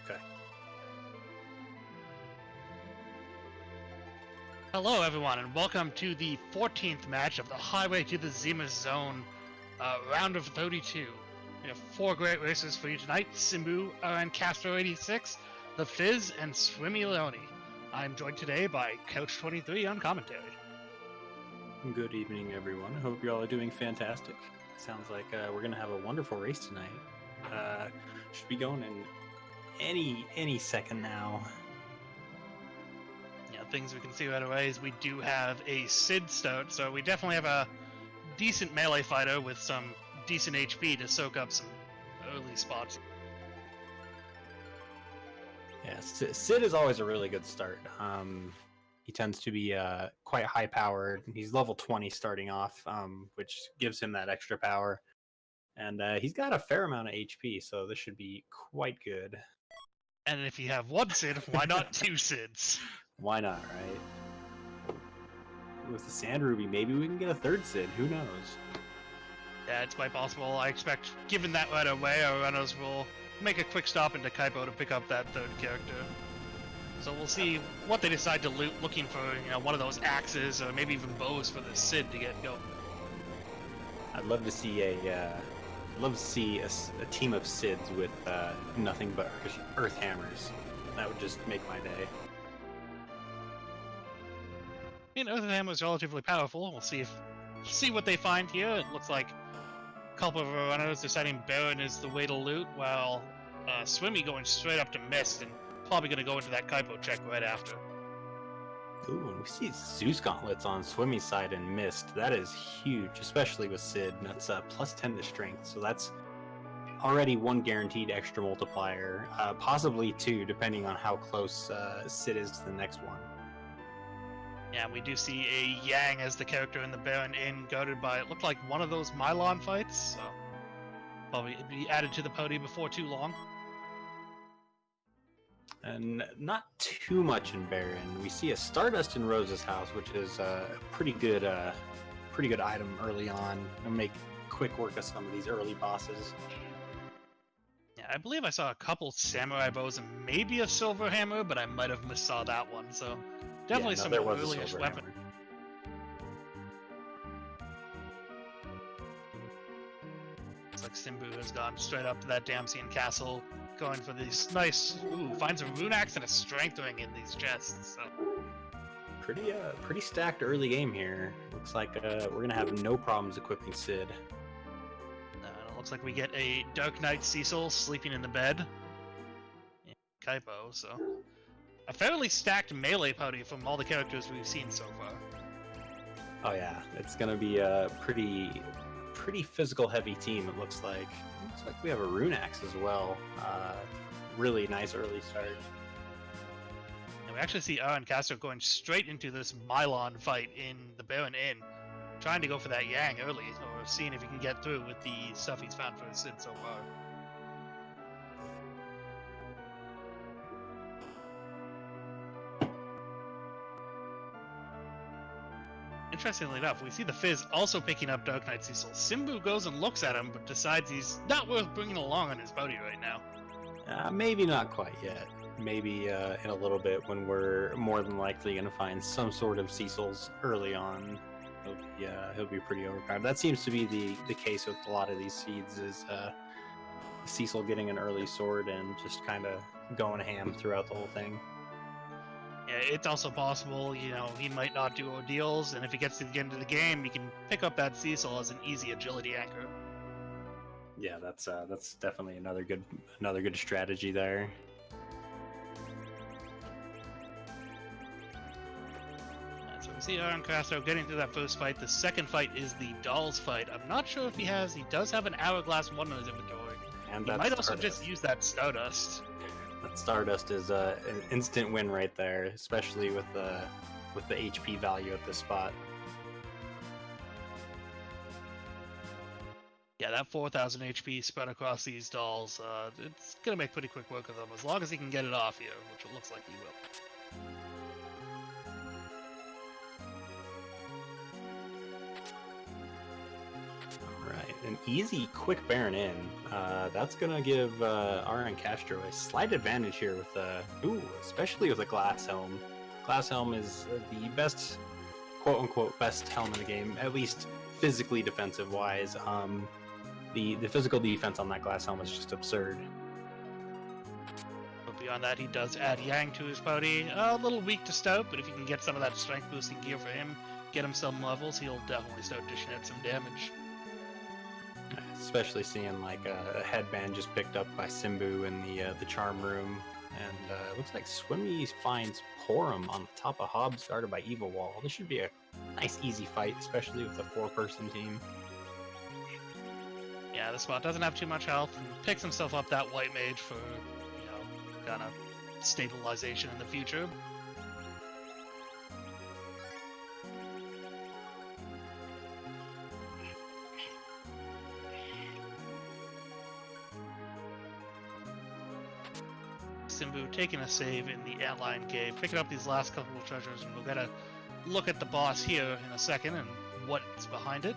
Okay. Hello, everyone, and welcome to the 14th match of the Highway to the Zemus Zone, round of 32. We have 4 great races for you tonight: Simbu, RNCastro86, TheFiz, and SwimmyLionni. I'm joined today by Coach23 on commentary. Good evening, everyone. I hope you all are doing fantastic. Sounds like we're going to have a wonderful race tonight. Should be going in any second now. Yeah, things we can see right away is we do have a Sid start, so we definitely have a decent melee fighter with some decent HP to soak up some early spots. Yeah, Sid is always a really good start. He tends to be quite high-powered. He's level 20 starting off, which gives him that extra power. And he's got a fair amount of HP, so this should be quite good. And if you have one Sid, why not 2 Sids? Why not, right? With the Sand Ruby, maybe we can get a third Sid. Who knows? Yeah, it's quite possible. I expect, given that right away, our runners will make a quick stop into Kaipo to pick up that third character. So we'll see what they decide to loot, looking for, one of those axes or maybe even bows for the Sid to get going. I'd love to see a team of Sids with nothing but earth hammers. That would just make my day. Earth Hammer is relatively powerful. We'll see what they find here. It looks like a couple of our runners deciding Baron is the way to loot, while Swimmy going straight up to Mist and probably going to go into that Kaipo check right after. Ooh, and we see Zeus gauntlets on Swimmy's side and Mist. That is huge, especially with Sid. That's plus 10 to strength, so that's already 1 guaranteed extra multiplier, possibly 2, depending on how close Sid is to the next one. Yeah, we do see a Yang as the character in the Baron Inn, guarded by, it looked like one of those Mylon fights, so probably be added to the podium before too long. And not too much in Baron. We see a Stardust in Rose's house, which is a pretty good item early on. And make quick work of some of these early bosses. Yeah, I believe I saw a couple samurai bows and maybe a silver hammer, but I might have missaw that one. So definitely some early-ish weapon. Looks like Simbu has gone straight up to that Damsian castle, going for these nice. Ooh, finds a rune axe and a strength ring in these chests. So. Pretty stacked early game here. Looks like we're gonna have no problems equipping Sid. It looks like we get a Dark Knight Cecil sleeping in the bed. Yeah, Kaipo, so a fairly stacked melee party from all the characters we've seen so far. Oh yeah, it's gonna be a pretty physical heavy team. It looks like. Looks like we have a rune axe as well. Really nice early start. And we actually see RNCastro going straight into this Mylon fight in the Baron Inn, trying to go for that Yang early, or seeing if he can get through with the stuff he's found for his Sid so far. Interestingly enough, we see the Fizz also picking up Dark Knight Cecil. Simbu goes and looks at him, but decides he's not worth bringing along on his bounty right now. Maybe not quite yet. Maybe in a little bit, when we're more than likely going to find some sort of Cecils early on, he'll be pretty overpowered. That seems to be the case with a lot of these seeds, is Cecil getting an early sword and just kind of going ham throughout the whole thing. Yeah, it's also possible, he might not do Ordeals, and if he gets to the end of the game, he can pick up that Cecil as an easy agility anchor. Yeah, that's definitely another good strategy there. So we see RNCastro getting through that first fight. The second fight is the Dolls fight. I'm not sure if he does have an Hourglass 1 in his inventory. And he might also just use that Stardust. That Stardust is an instant win right there, especially with the HP value at this spot. Yeah, that 4,000 HP spread across these dolls, it's going to make pretty quick work of them, as long as he can get it off here, which it looks like he will. Alright, an easy, quick Baron in. That's gonna give RNCastro a slight advantage here with especially with a Glass Helm. Glass Helm is the best, quote-unquote, best helm in the game, at least physically defensive-wise. The physical defense on that Glass Helm is just absurd. But beyond that, he does add Yang to his party. A little weak to start, but if you can get some of that strength boosting gear for him, get him some levels, he'll definitely start dishing out some damage. Especially seeing like a headband just picked up by Simbu in the charm room, and it looks like Swimmy finds Porum on the top of Hobbs guarded by Evil Wall. This should be a nice easy fight, especially with a 4-person team. Yeah, the spot doesn't have too much health and picks himself up that white mage for, you know, kind of stabilization in the future. Simbu taking a save in the Antlion Cave, picking up these last couple of treasures, and we'll get a look at the boss here in a second and what's behind it.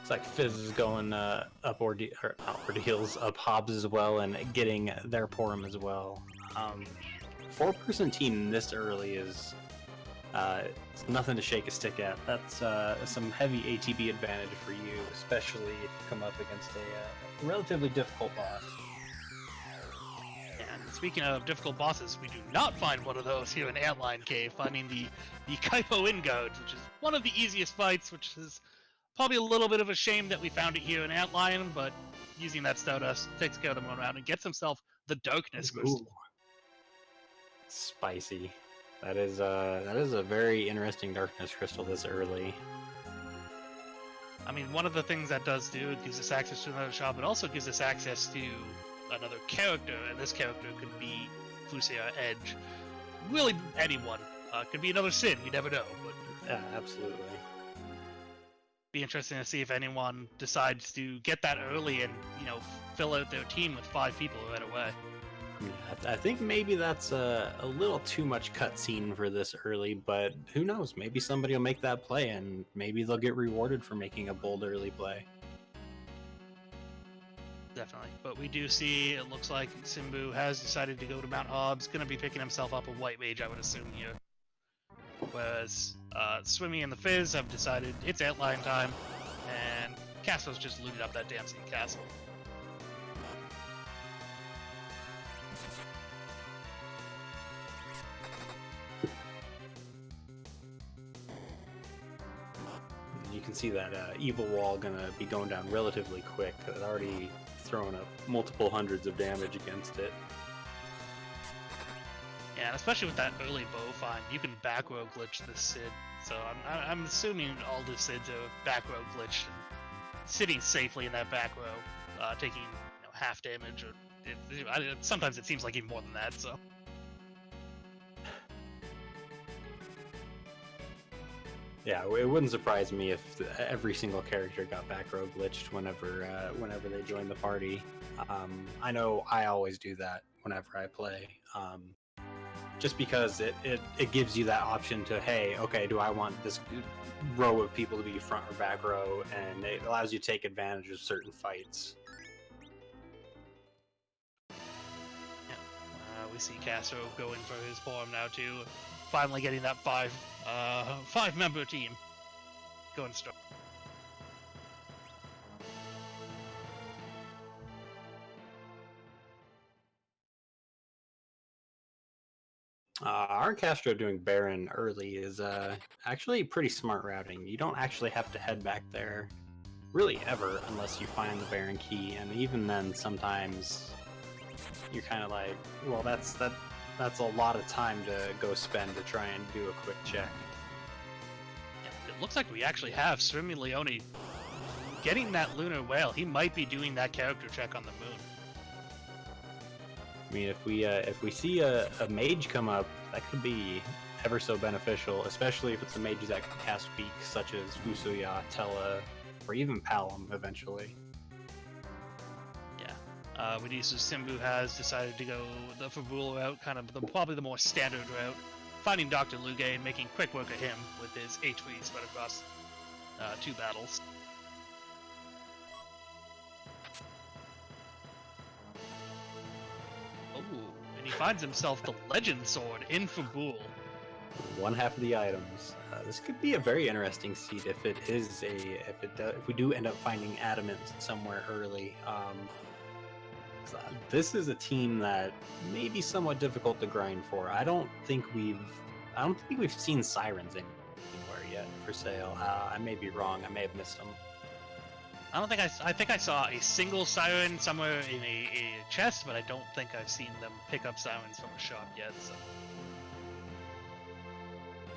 It's like Fizz is going up Ordeals, up Hobbs as well, and getting their Porum as well. 4-person team this early is it's nothing to shake a stick at. That's some heavy ATB advantage for you, especially if you come up against a relatively difficult boss. And speaking of difficult bosses, we do not find one of those here in Antlion Cave, finding the Kaipo Inguards, which is one of the easiest fights, which is probably a little bit of a shame that we found it here in Antlion, but using that Stardust takes care of them one round and gets himself the Darkness Crystal. Ooh. Spicy. That is a very interesting Darkness Crystal this early. I mean, one of the things that does do, it gives us access to another shop, it also gives us access to another character, and this character could be Fusea Edge. Really anyone. Could be another Sin, you never know. But Yeah, absolutely. be interesting to see if anyone decides to get that early and, you know, fill out their team with 5 people right away. I think maybe that's a little too much cutscene for this early, but who knows? Maybe somebody will make that play, and maybe they'll get rewarded for making a bold early play. Definitely. But we do see, it looks like Simbu has decided to go to Mount Hobbs, going to be picking himself up a White Mage, I would assume, here. Whereas Swimmy and the Fizz have decided it's Antlion time, and Castro's just looted up that dancing castle. You can see that Evil Wall gonna be going down relatively quick. It's already thrown up multiple hundreds of damage against it. Yeah, and especially with that early bow find, you can back row glitch this Sid. So I'm assuming all the Sids are back row glitched and sitting safely in that back row, taking half damage, or sometimes it seems like even more than that. So. Yeah, it wouldn't surprise me if every single character got back row glitched whenever they join the party. I know I always do that whenever I play, just because it gives you that option to, hey, okay, do I want this row of people to be front or back row, and it allows you to take advantage of certain fights. Yeah, we see Castro going for his form now too. Finally getting that five-member team going strong. RNCastro doing Baron early is actually pretty smart routing. You don't actually have to head back there really ever unless you find the Baron key, and even then sometimes you're kind of like, well, that's a lot of time to go spend to try and do a quick check. Yeah, it looks like we actually have SwimmyLionni getting that Lunar Whale. He might be doing that character check on the moon. I mean, if we see a mage come up, that could be ever so beneficial, especially if it's a mage that can cast weak, such as Fusuya, Tella, or even Palom eventually. Yeah, we do. So Simbu has decided to go the Fabula route, kind of probably the more standard route. finding Dr. Luge and making quick work of him with his HP spread across 2 battles. Oh, and he finds himself the Legend Sword in Fabul. One half of the items. This could be a very interesting seed if it is if we do end up finding adamant somewhere early. This is a team that may be somewhat difficult to grind for. I don't think we've seen sirens anywhere yet for sale. I may be wrong. I may have missed them. I think I saw a single siren somewhere in a chest, but I don't think I've seen them pick up sirens from a shop yet. So.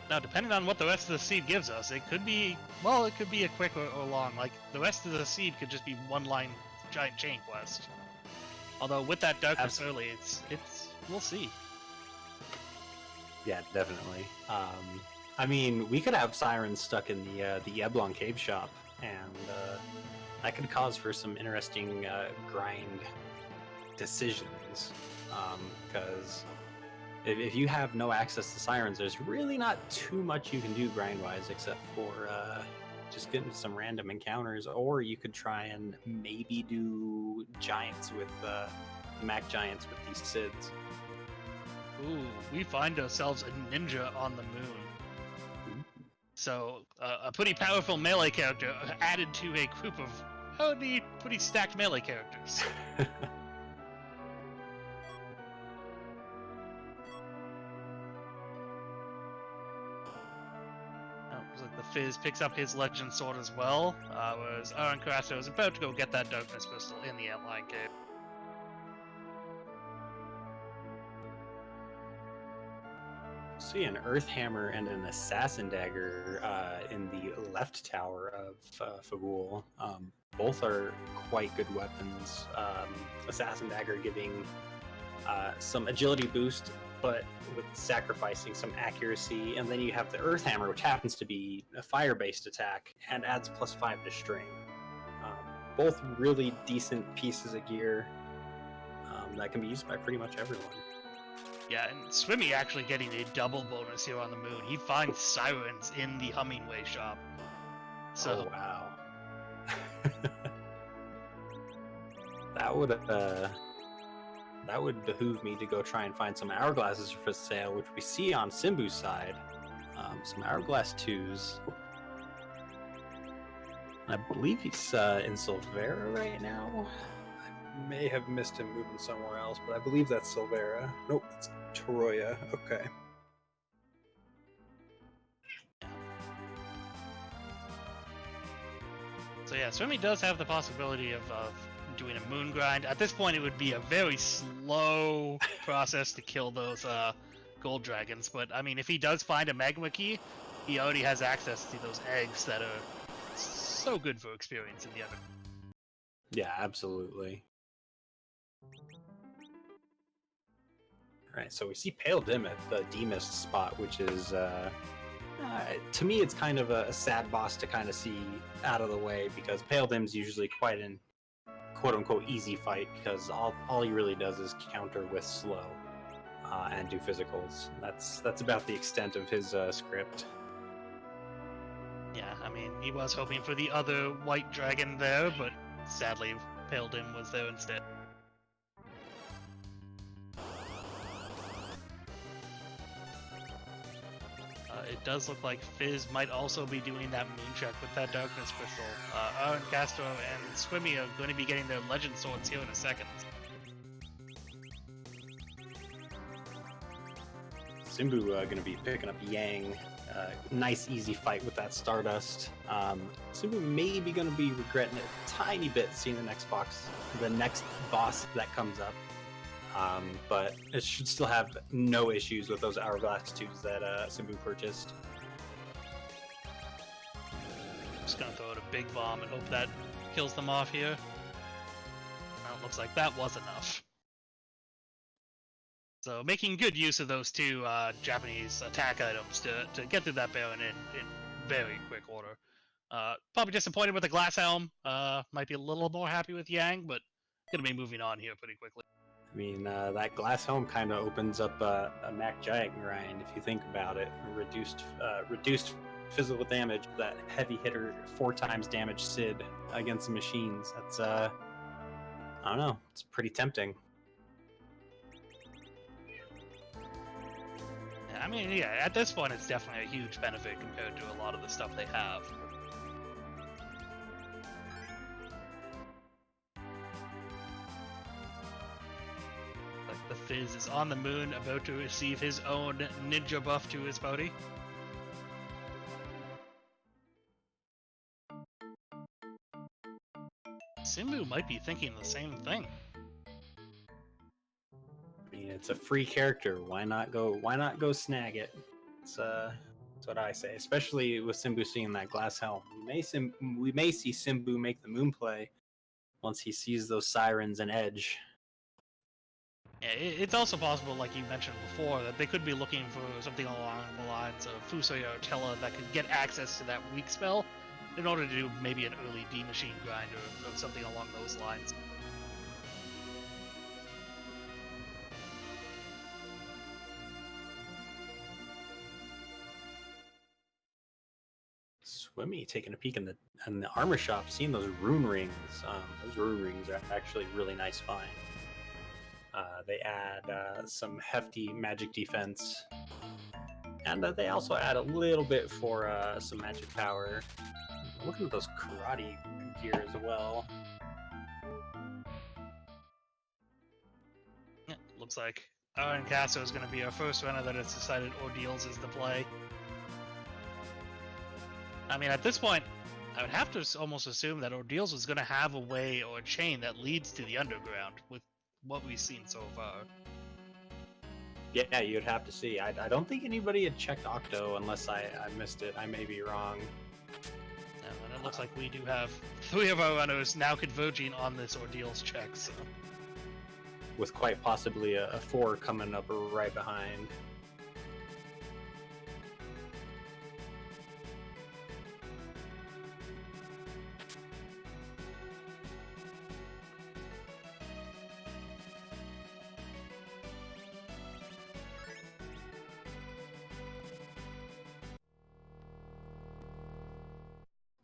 Now, depending on what the rest of the seed gives us, it could be a quick or long. Like, the rest of the seed could just be one-line giant chain quest. Although, with that darkness early, it's we'll see. Yeah, definitely. I mean, we could have sirens stuck in the Eblon cave shop, and that could cause for some interesting grind decisions. Because if you have no access to sirens, there's really not too much you can do grind-wise except for just getting some random encounters, or you could try and maybe do giants with the Mac giants with these Sids. Ooh, we find ourselves a ninja on the moon. So, a pretty powerful melee character added to a group of pretty stacked melee characters. Looks like the Fizz picks up his Legend Sword as well, whereas RNCastro is about to go get that Darkness Crystal in the Outline Cave. See an Earth Hammer and an Assassin Dagger in the left tower of Fabul. Both are quite good weapons. Assassin Dagger giving some agility boost, but with sacrificing some accuracy. And then you have the Earth Hammer, which happens to be a fire-based attack and adds +5 to string. Both really decent pieces of gear that can be used by pretty much everyone. Yeah, and Swimmy actually getting a double bonus here on the moon. He finds sirens in the Hummingway shop. So, oh, wow. That would behoove me to go try and find some hourglasses for sale, which we see on Simbu's side. Some hourglass 2s. I believe he's in Silvera right now. I may have missed him moving somewhere else, but I believe that's Silvera. Nope, it's Troya. Okay. So yeah, Swimmy does have the possibility of doing a moon grind. At this point, it would be a very slow process to kill those gold dragons. But I mean, if he does find a magma key, he already has access to those eggs that are so good for experience in the other. Yeah, absolutely. Alright, so we see Pale Dim at the D-Mist spot, which is, to me, it's kind of a sad boss to kind of see out of the way, because Pale Dim's usually quite an quote-unquote easy fight, because all he really does is counter with slow and do physicals. That's about the extent of his script. Yeah, I mean, he was hoping for the other white dragon there, but sadly, Pale Dim was there instead. It does look like Fizz might also be doing that moon check with that Darkness Crystal. RNCastro and Swimmy are going to be getting their Legend Swords here in a second. Simbu going to be picking up Yang. Nice easy fight with that Stardust. Simbu may be going to be regretting it a tiny bit seeing the next boss that comes up. But it should still have no issues with those Hourglass 2s that Simbu purchased. Just gonna throw out a big bomb and hope that kills them off here. Well, it looks like that was enough. So making good use of those two Japanese attack items to get through that Baron in very quick order. Probably disappointed with the Glass Helm. Might be a little more happy with Yang, but gonna be moving on here pretty quickly. I mean, that glass helm kind of opens up a Mac Giant grind if you think about it. Reduced physical damage, that heavy hitter 4 times damage Sid against the machines. That's I don't know. It's pretty tempting. I mean, yeah, at this point, it's definitely a huge benefit compared to a lot of the stuff they have. Like the Fizz is on the moon, about to receive his own ninja buff to his body. Simbu might be thinking the same thing. I mean, it's a free character. Why not go snag it? It's that's what I say. Especially with Simbu seeing that glass helm. We may see Simbu make the moon play once he sees those sirens and edge. Yeah, it's also possible, like you mentioned before, that they could be looking for something along the lines of Fusoya or Tella that could get access to that weak spell in order to do maybe an early D machine grind or something along those lines. Swimmy taking a peek in the armor shop, seeing those rune rings. Those rune rings are actually really nice find. They add some hefty magic defense, and they also add a little bit for some magic power. Looking at those karate gear as well. Yeah, looks like RNCastro is going to be our first runner that has decided Ordeals is the play. I mean, at this point, I would have to almost assume that Ordeals was going to have a way or a chain that leads to the underground with what we've seen so far. Yeah, you'd have to see. I don't think anybody had checked Octo unless I missed it. I may be wrong. And it looks like we do have 3 of our runners now converging on this Ordeals check. So. With quite possibly a 4 coming up right behind.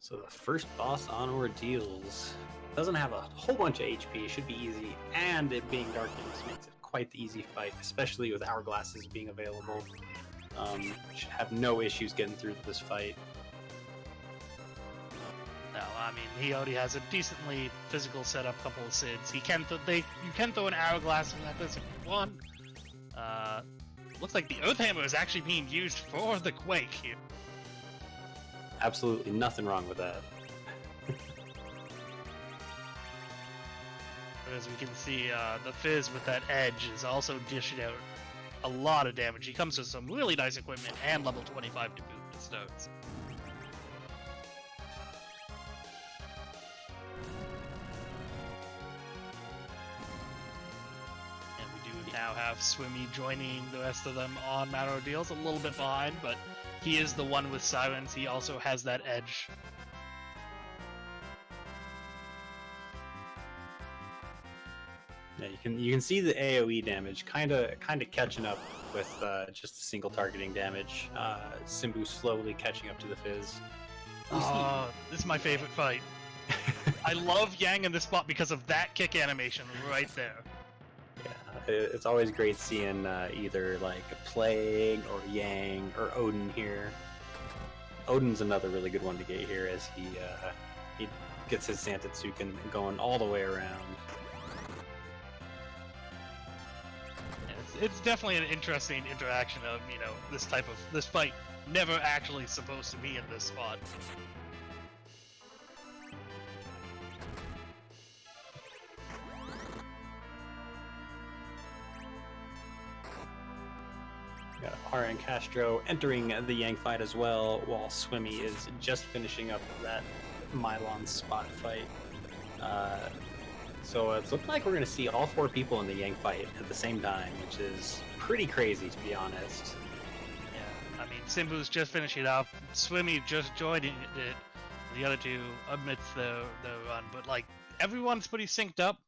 So the first boss on Ordeals doesn't have a whole bunch of HP, should be easy, and it being darkness makes it quite the easy fight, especially with hourglasses being available. Should have no issues getting through this fight. No, I mean, he already has a decently physical setup, couple of Sids. You can throw an hourglass at this if you want. Looks like the Earth Hammer is actually being used for the Quake here. Absolutely nothing wrong with that. As we can see, the Fizz with that edge is also dishing out a lot of damage. He comes with some really nice equipment and level 25 to boot the starts. And we do now have Swimmy joining the rest of them on Mad Ordeals, a little bit behind, but he is the one with sirens. He also has that edge. Yeah, you can see the AoE damage kind of catching up with just the single targeting damage. Simbu slowly catching up to the Fizz. Oh, this is my favorite fight. I love Yang in this spot because of that kick animation right there. Yeah, it's always great seeing either like a Plague or Yang or Odin here. Odin's another really good one to get here as he gets his Santetsuken going all the way around. It's definitely an interesting interaction of, you know, this fight never actually supposed to be in this spot. Got RNCastro entering the Yang fight as well, while Swimmy is just finishing up that Mylon spot fight. So it's looking like we're going to see all 4 people in the Yang fight at the same time, which is pretty crazy, to be honest. Yeah, I mean, Simbu's just finishing up, Swimmy just joined it, the other 2 amidst the run, but like, everyone's pretty synced up.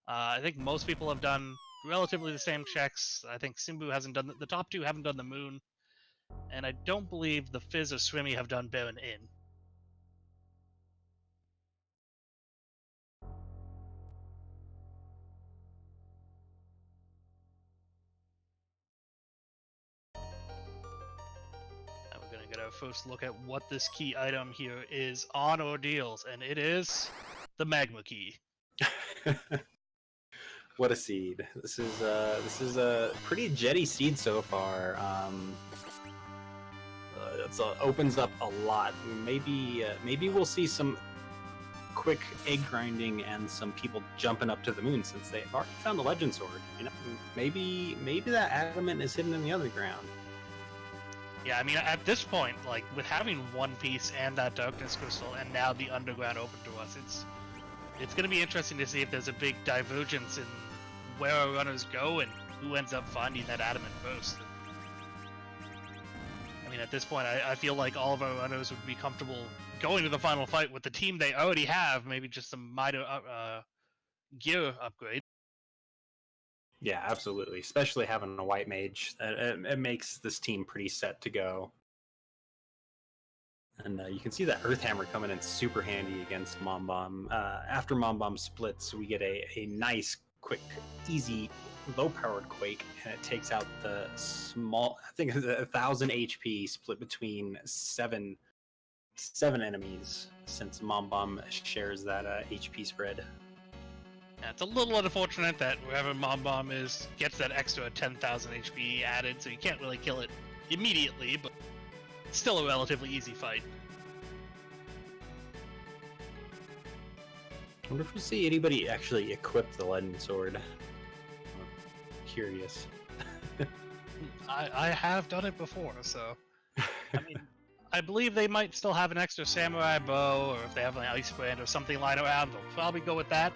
I think most people have done relatively the same checks. I think Simbu hasn't done the top two haven't done the moon, and I don't believe the Fizz or Swimmy have done Baron in. And we're gonna get our first look at what this key item here is on Ordeals, and it is the Magma key. What a seed! This is a pretty jetty seed so far. It opens up a lot. Maybe we'll see some quick egg grinding and some people jumping up to the moon since they've already found the legend sword. You know, maybe that adamant is hidden in the underground. Yeah, I mean, at this point, like with having One Piece and that darkness crystal, and now the underground open to us, it's going to be interesting to see if there's a big divergence in where our runners go and who ends up finding that adamant first. I mean, at this point, I feel like all of our runners would be comfortable going to the final fight with the team they already have, maybe just some minor gear upgrade. Yeah, absolutely. Especially having a white mage, it makes this team pretty set to go. And you can see that Earth Hammer coming in super handy against Mom Bomb. After Mom Bomb splits, we get a nice, quick, easy, low-powered Quake, and it takes out the small, I think it's 1,000 HP split between seven enemies, since Mom Bomb shares that HP spread. Yeah, it's a little unfortunate that wherever Mom Bomb is gets that extra 10,000 HP added, so you can't really kill it immediately, but it's still a relatively easy fight. I wonder if we'll see anybody actually equip the Legend Sword. I'm curious. I have done it before, so I mean, I believe they might still have an extra samurai bow, or if they have an ice brand or something lying around, they'll probably go with that.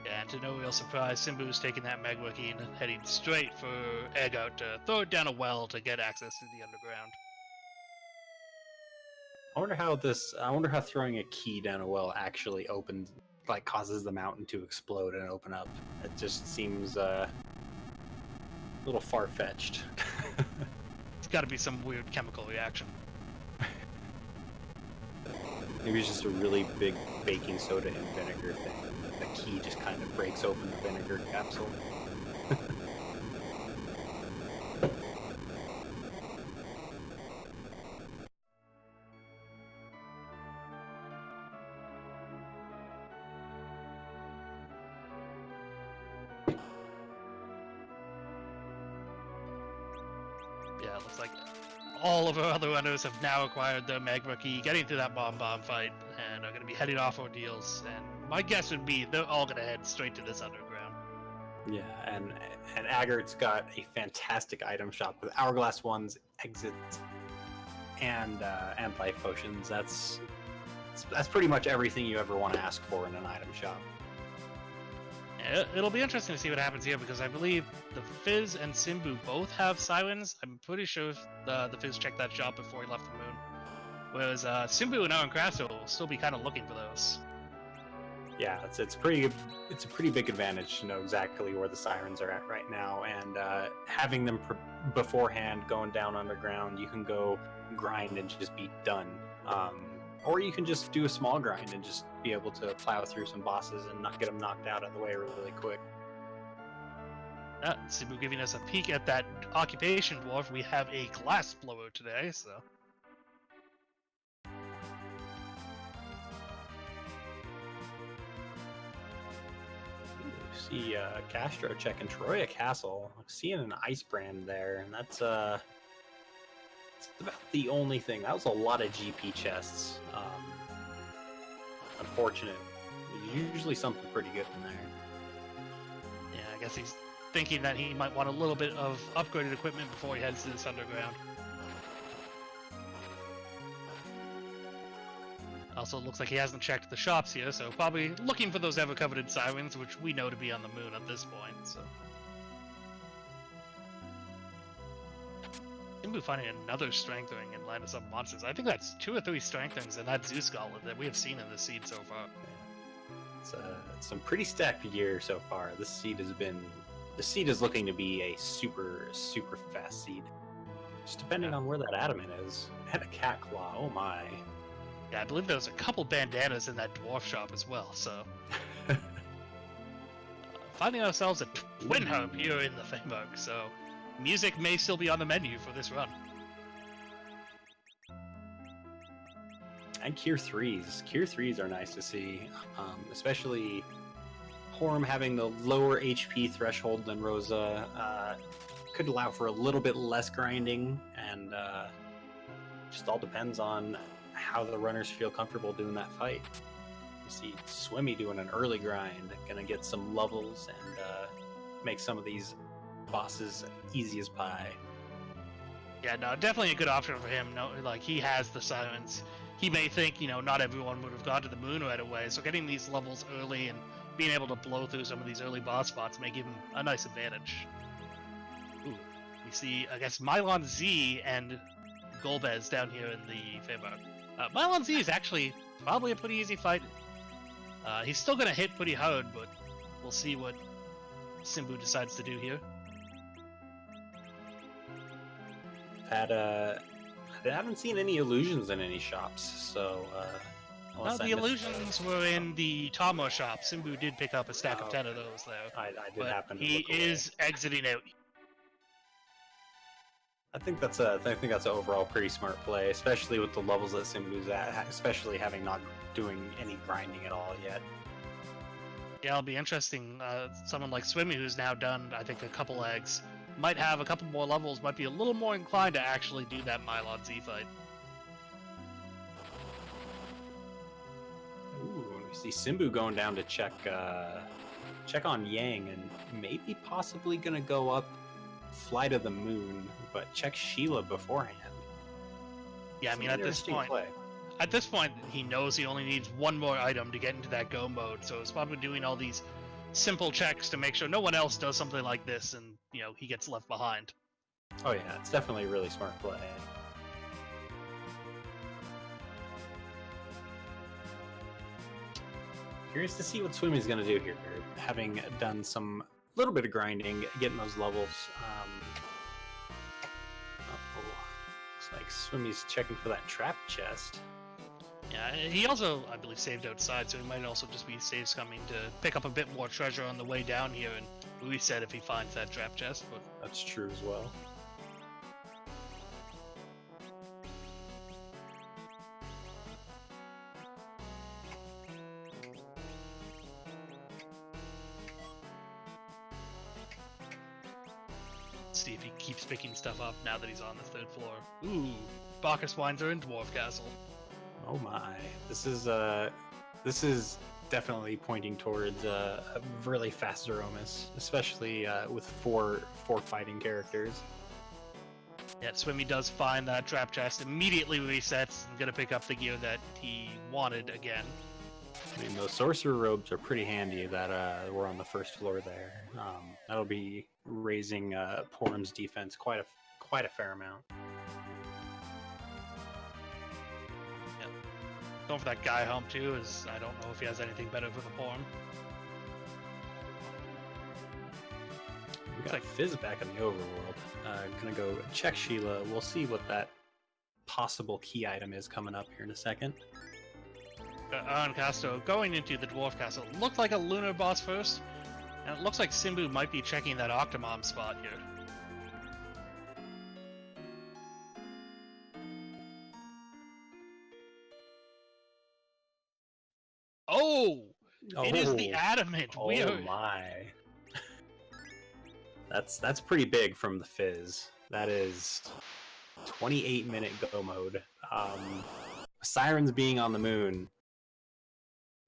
Yeah, and to no real surprise, Simbu's taking that Magma key and heading straight for Eggart to throw it down a well to get access to the underground. I wonder how throwing a key down a well actually opens, like causes the mountain to explode and open up. It just seems a little far-fetched. It's got to be some weird chemical reaction. Maybe it's just a really big baking soda and vinegar thing. The key just kind of breaks open the vinegar capsule. Yeah, it looks like all of our other runners have now acquired their Magma key, getting through that bomb fight, and are going to be heading off Ordeals. And my guess would be they're all going to head straight to this underground. Yeah, and Aggart's got a fantastic item shop with hourglass ones, exits, and life potions. That's pretty much everything you ever want to ask for in an item shop. It'll be interesting to see what happens here, because I believe the Fizz and Simbu both have sirens. I'm pretty sure the Fizz checked that shop before he left the moon, whereas Simbu and RNCastro will still be kind of looking for those. Yeah, it's a pretty big advantage to know exactly where the sirens are at right now, and having them beforehand going down underground, you can go grind and just be done. Or you can just do a small grind and just be able to plow through some bosses and not get them knocked out of the way really quick. Simbu giving us a peek at that occupation dwarf. We have a glass blower today, so. See Castro checking Troya Castle. I'm seeing an ice brand there, and that's about the only thing. That was a lot of GP chests. Unfortunate. There's usually something pretty good in there. Yeah, I guess he's thinking that he might want a little bit of upgraded equipment before he heads to this underground. Also, it looks like he hasn't checked the shops here, so probably looking for those ever-coveted sirens, which we know to be on the moon at this point, so. Simbu finding another strengthening in Land of Some Monsters. I think that's 2 or 3 strengthenings in that Zeus Gauntlet that we have seen in the seed so far. It's some pretty stacked gear so far. The seed is looking to be a super fast seed. Just depending on where that adamant is. And a cat claw, oh my. Yeah, I believe there was a couple bandanas in that dwarf shop as well, so... finding ourselves a twin hub here in the Feinberg, so music may still be on the menu for this run. And Cure 3s. Cure 3s are nice to see, especially Horm having the lower HP threshold than Rosa. Could allow for a little bit less grinding, and just all depends on how the runners feel comfortable doing that fight. You see Swimmy doing an early grind, gonna get some levels and make some of these bosses easy as pie. Yeah, no, definitely a good option for him. No, like, he has the sirens. He may think, you know, not everyone would have gone to the moon right away, so getting these levels early and being able to blow through some of these early boss spots may give him a nice advantage. Ooh, we see, I guess, Mylon Z and Golbez down here in the Feinberg. Mylon Z is actually probably a pretty easy fight. He's still going to hit pretty hard, but we'll see what Simbu decides to do here. I haven't seen any illusions in any shops, so... well, the illusions were in the Tomo shop. Simbu did pick up a stack of 10 of those there. I did but happen to he look away. is exiting out. I think that's an overall pretty smart play, especially with the levels that Simbu's at, especially having not doing any grinding at all yet. Yeah, it'll be interesting. Someone like Swimmy, who's now done, I think, a couple eggs, might have a couple more levels, might be a little more inclined to actually do that Mylon Z fight. Ooh, we see Simbu going down to check on Yang, and maybe possibly gonna go up Fly to the Moon, but check Sheila beforehand. Yeah, I mean, at this point, he knows he only needs one more item to get into that go mode, so he's probably doing all these simple checks to make sure no one else does something like this, and, you know, he gets left behind. Oh yeah, it's definitely a really smart play. Curious to see what Swimmy's gonna do here, having done some little bit of grinding, getting those levels. Looks like Swimmy's checking for that trap chest. Yeah, he also, I believe, saved outside, so he might also just be saves coming to pick up a bit more treasure on the way down here and reset if he finds that trap chest. But that's true as well. see if he keeps picking stuff up now that he's on the 3rd floor. Ooh, Bacchus wines are in Dwarf Castle. Oh my, this is definitely pointing towards a really fast Zeromus, especially with four fighting characters. Yeah, Swimmy does find that trap chest, immediately resets, and gonna pick up the gear that he wanted again. I mean, those sorcerer robes are pretty handy that were on the 1st floor there. That'll be raising Porum's defense quite a fair amount. Yep. Going for that guy hump too, as I don't know if he has anything better for the Porum. We got Fizz back in the overworld. Gonna go check Sheila. We'll see what that possible key item is coming up here in a second. RNCastro going into the Dwarf Castle. Looked like a Lunar boss first, and it looks like Simbu might be checking that Octomom spot here. Oh! It is the Adamant! Oh Weird. my. That's pretty big from the Fizz. That is 28-minute go mode. Sirens being on the moon.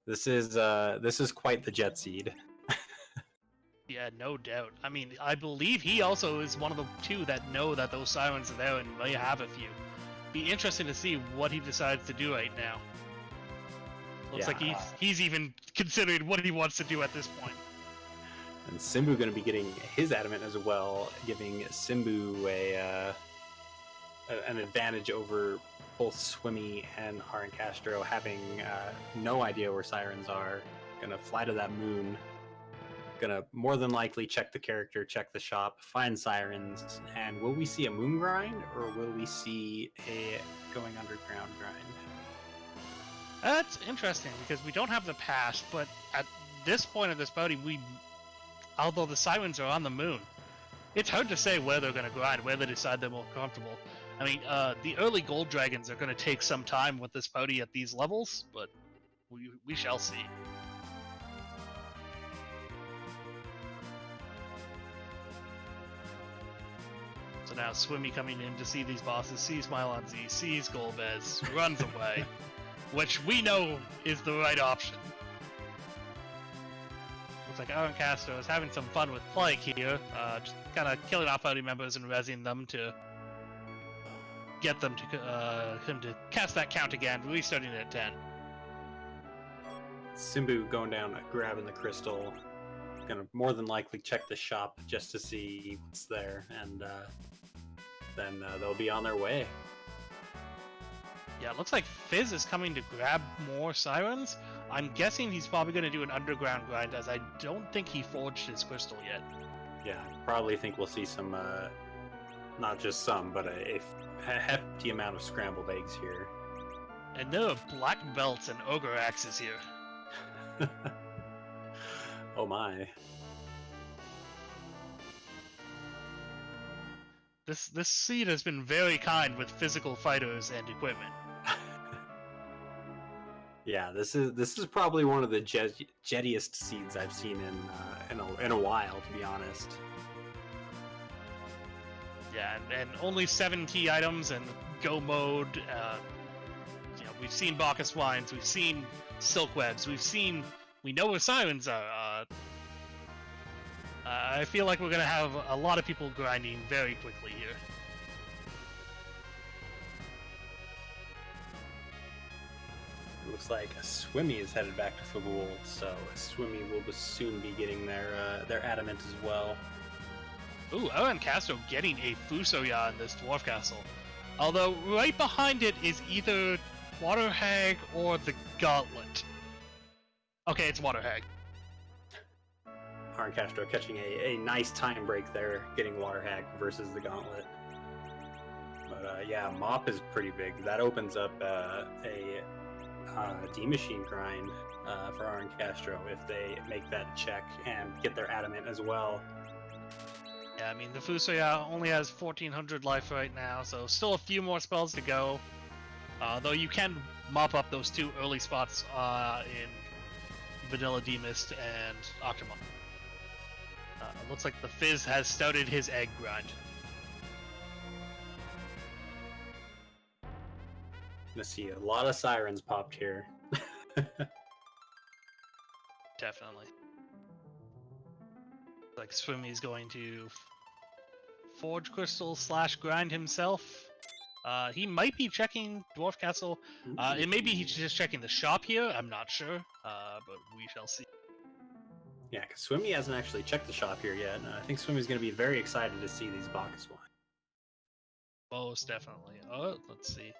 This is quite the jet seed. Yeah, no doubt. I mean, I believe he also is one of the 2 that know that those sirens are there and may have a few. Be interesting to see what he decides to do right now. Looks like he's even considering what he wants to do at this point. And Simbu going to be getting his Adamant as well, giving Simbu an advantage over both Swimmy and RNCastro, having no idea where sirens are. Gonna fly to that moon. Gonna more than likely check the character, check the shop, find sirens, and will we see a moon grind or will we see a going underground grind? That's interesting because we don't have the past, but at this point of this boating, although the sirens are on the moon, it's hard to say where they're going to grind, where they decide they're more comfortable. I mean, the early gold dragons are going to take some time with this pody at these levels, but we shall see. So now Swimmy coming in to see these bosses, sees Mylon-Z, sees Golbez, runs away, which we know is the right option. Looks like RNCastro is having some fun with Plague here, just kind of killing off party members and rezzing them to get them to him to cast that count again, restarting at 10. Simbu going down, grabbing the crystal, gonna more than likely check the shop just to see what's there, and then they'll be on their way. Yeah, it looks like Fizz is coming to grab more sirens. I'm guessing he's probably going to do an underground grind, as I don't think he forged his crystal yet. Yeah, probably think we'll see some, not just some, but a hefty amount of scrambled eggs here. And there are black belts and ogre axes here. Oh my. This seed has been very kind with physical fighters and equipment. Yeah, this is probably one of the jettiest seeds I've seen in a while, to be honest. Yeah, and only 7 key items and go mode. We've seen Bacchus Wines, we've seen Silk Webs, we know where sirens are. I feel like we're gonna have a lot of people grinding very quickly here. It looks like Swimmy is headed back to Fabul, so Swimmy will soon be getting their adamant as well. Ooh, RNCastro getting a Fusoya in this dwarf castle. Although right behind it is either Water Hag or the Gauntlet. Okay, it's Water Hag. RNCastro catching a nice time break there, getting Water Hag versus the Gauntlet. But yeah, Mop is pretty big. That opens up a D-Machine grind for RNCastro if they make that check and get their adamant as well. Yeah, I mean, the Fusoya only has 1400 life right now, so still a few more spells to go. Though you can mop up those 2 early spots in Vanilla D-Mist and Octomon. Looks like the Fizz has started his egg grind. Gonna see a lot of sirens popped here. Definitely. Like Swimmy's going to forge crystal / grind himself. He might be checking Dwarf Castle. It may be he's just checking the shop here. I'm not sure, but we shall see. Yeah, because Swimmy hasn't actually checked the shop here yet. I think Swimmy's going to be very excited to see these Bacchus wines. Most definitely. Oh, let's see.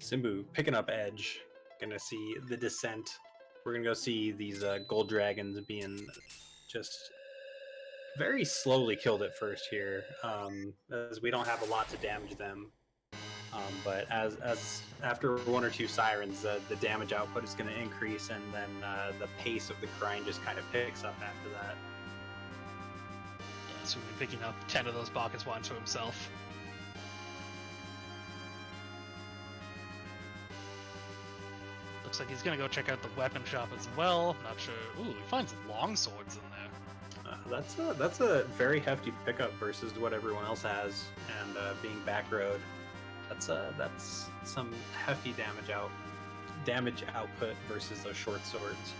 Simbu picking up Edge. Gonna see the descent. We're gonna go see these gold dragons being just very slowly killed at first here, as we don't have a lot to damage them. But as after 1 or 2 sirens, the damage output is going to increase, and then the pace of the grind just kind of picks up after that. Yeah, so we're picking up 10 of those Bacchus Wands for himself. Looks like he's going to go check out the weapon shop as well. Not sure. Ooh, he finds long swords in there. That's a very hefty pickup versus what everyone else has, and being back road. That's some hefty damage output versus those short swords.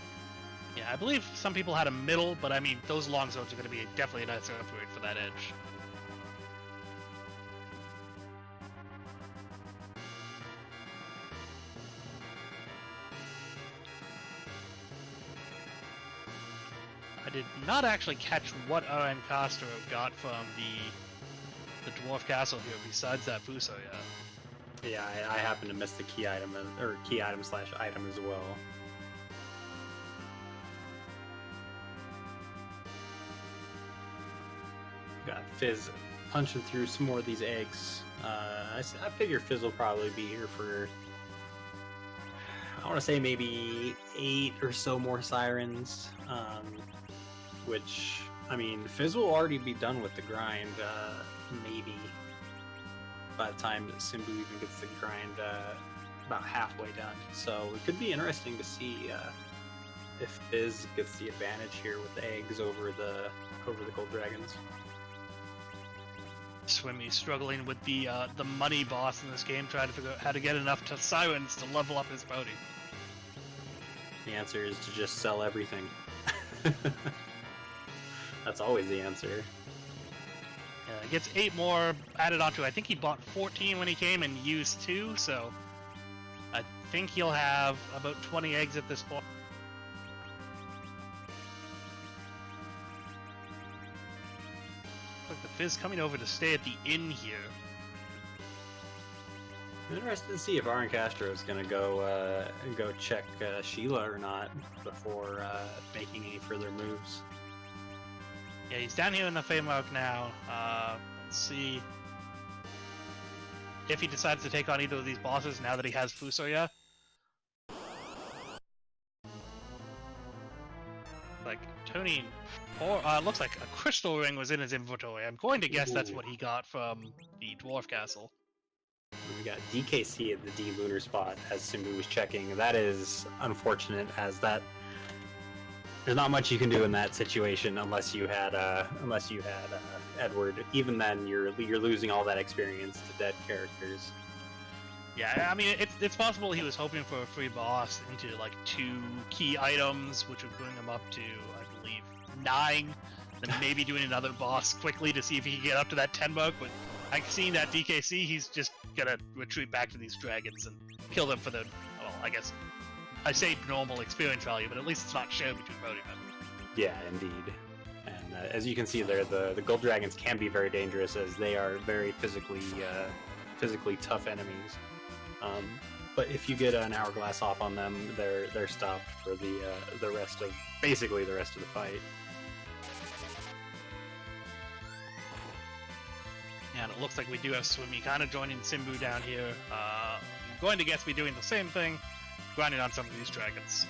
Yeah, I believe some people had a middle, but I mean, those long swords are going to be definitely a nice upgrade for that edge. I did not actually catch what RNCastro got from the the dwarf castle here besides that Fuso, yeah. Yeah, I happen to miss the key item or key item slash item as well. Got Fizz punching through some more of these eggs. I figure Fizz will probably be here for, I want to say maybe 8 or so more sirens, which, I mean, Fizz will already be done with the grind, maybe by the time Simbu even gets the grind about halfway done. So it could be interesting to see if Fizz gets the advantage here with the eggs over the gold dragons. Swimmy struggling with the money boss in this game, trying to figure out how to get enough to sirens to level up his bounty. The answer is to just sell everything. That's always the answer. Yeah, he gets 8 more added onto. I think he bought 14 when he came and used 2, so I think he'll have about 20 eggs at this point. Like the Fizz coming over to stay at the inn here. I'm interested to see if RNCastro is going to go check Sheila or not before making any further moves. Yeah, he's down here in the Feymark now. Let's see if he decides to take on either of these bosses now that he has Fusoya. Like, Tony, or looks like a crystal ring was in his inventory. I'm going to guess that's what he got from the dwarf castle. We got DKC at the D Lunar spot as Simbu was checking. That is unfortunate, as that there's not much you can do in that situation unless you had Edward. Even then, you're losing all that experience to dead characters. Yeah, I mean, it's possible he was hoping for a free boss into like 2 key items, which would bring him up to, I believe, 9. Then maybe doing another boss quickly to see if he can get up to that 10 mark. But I've seen that DKC, he's just gonna retreat back to these dragons and kill them for the, well, I guess I say normal experience value, but at least it's not shared between both of them. Yeah, indeed. And as you can see there, the gold dragons can be very dangerous, as they are very physically tough enemies. But if you get an hourglass off on them, they're stopped for the rest of the fight. And it looks like we do have Swimmy kind of joining Simbu down here. I'm going to guess we're doing the same thing, grinding on some of these dragons.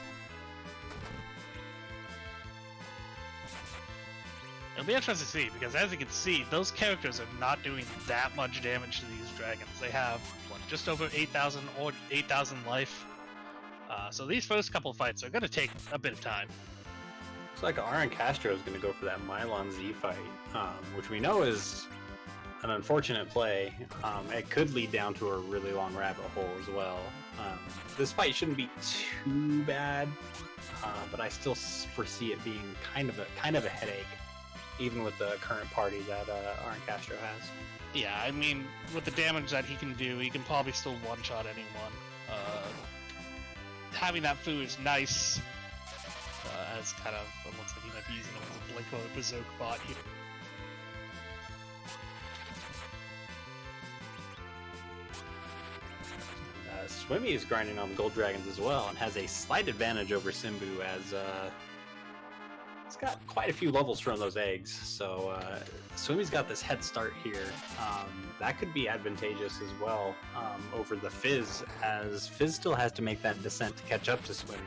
It'll be interesting to see, because as you can see, those characters are not doing that much damage to these dragons. They have, what, just over 8,000 or 8,000 life. So these first couple fights are going to take a bit of time. Looks like RNCastro is going to go for that Mylon Z fight, which we know is an unfortunate play. It could lead down to a really long rabbit hole as well. This fight shouldn't be too bad, but I still foresee it being kind of a headache, even with the current party that RNCastro has. Yeah, I mean, with the damage that he can do, he can probably still one-shot anyone. Having that food is nice, as kind of, it looks like he might be using him as a blink or a berserk bot here. Swimmy is grinding on the gold dragons as well, and has a slight advantage over Simbu, as it's got quite a few levels from those eggs. So Swimmy's got this head start here. That could be advantageous as well over the Fizz, as Fizz still has to make that descent to catch up to Swimmy.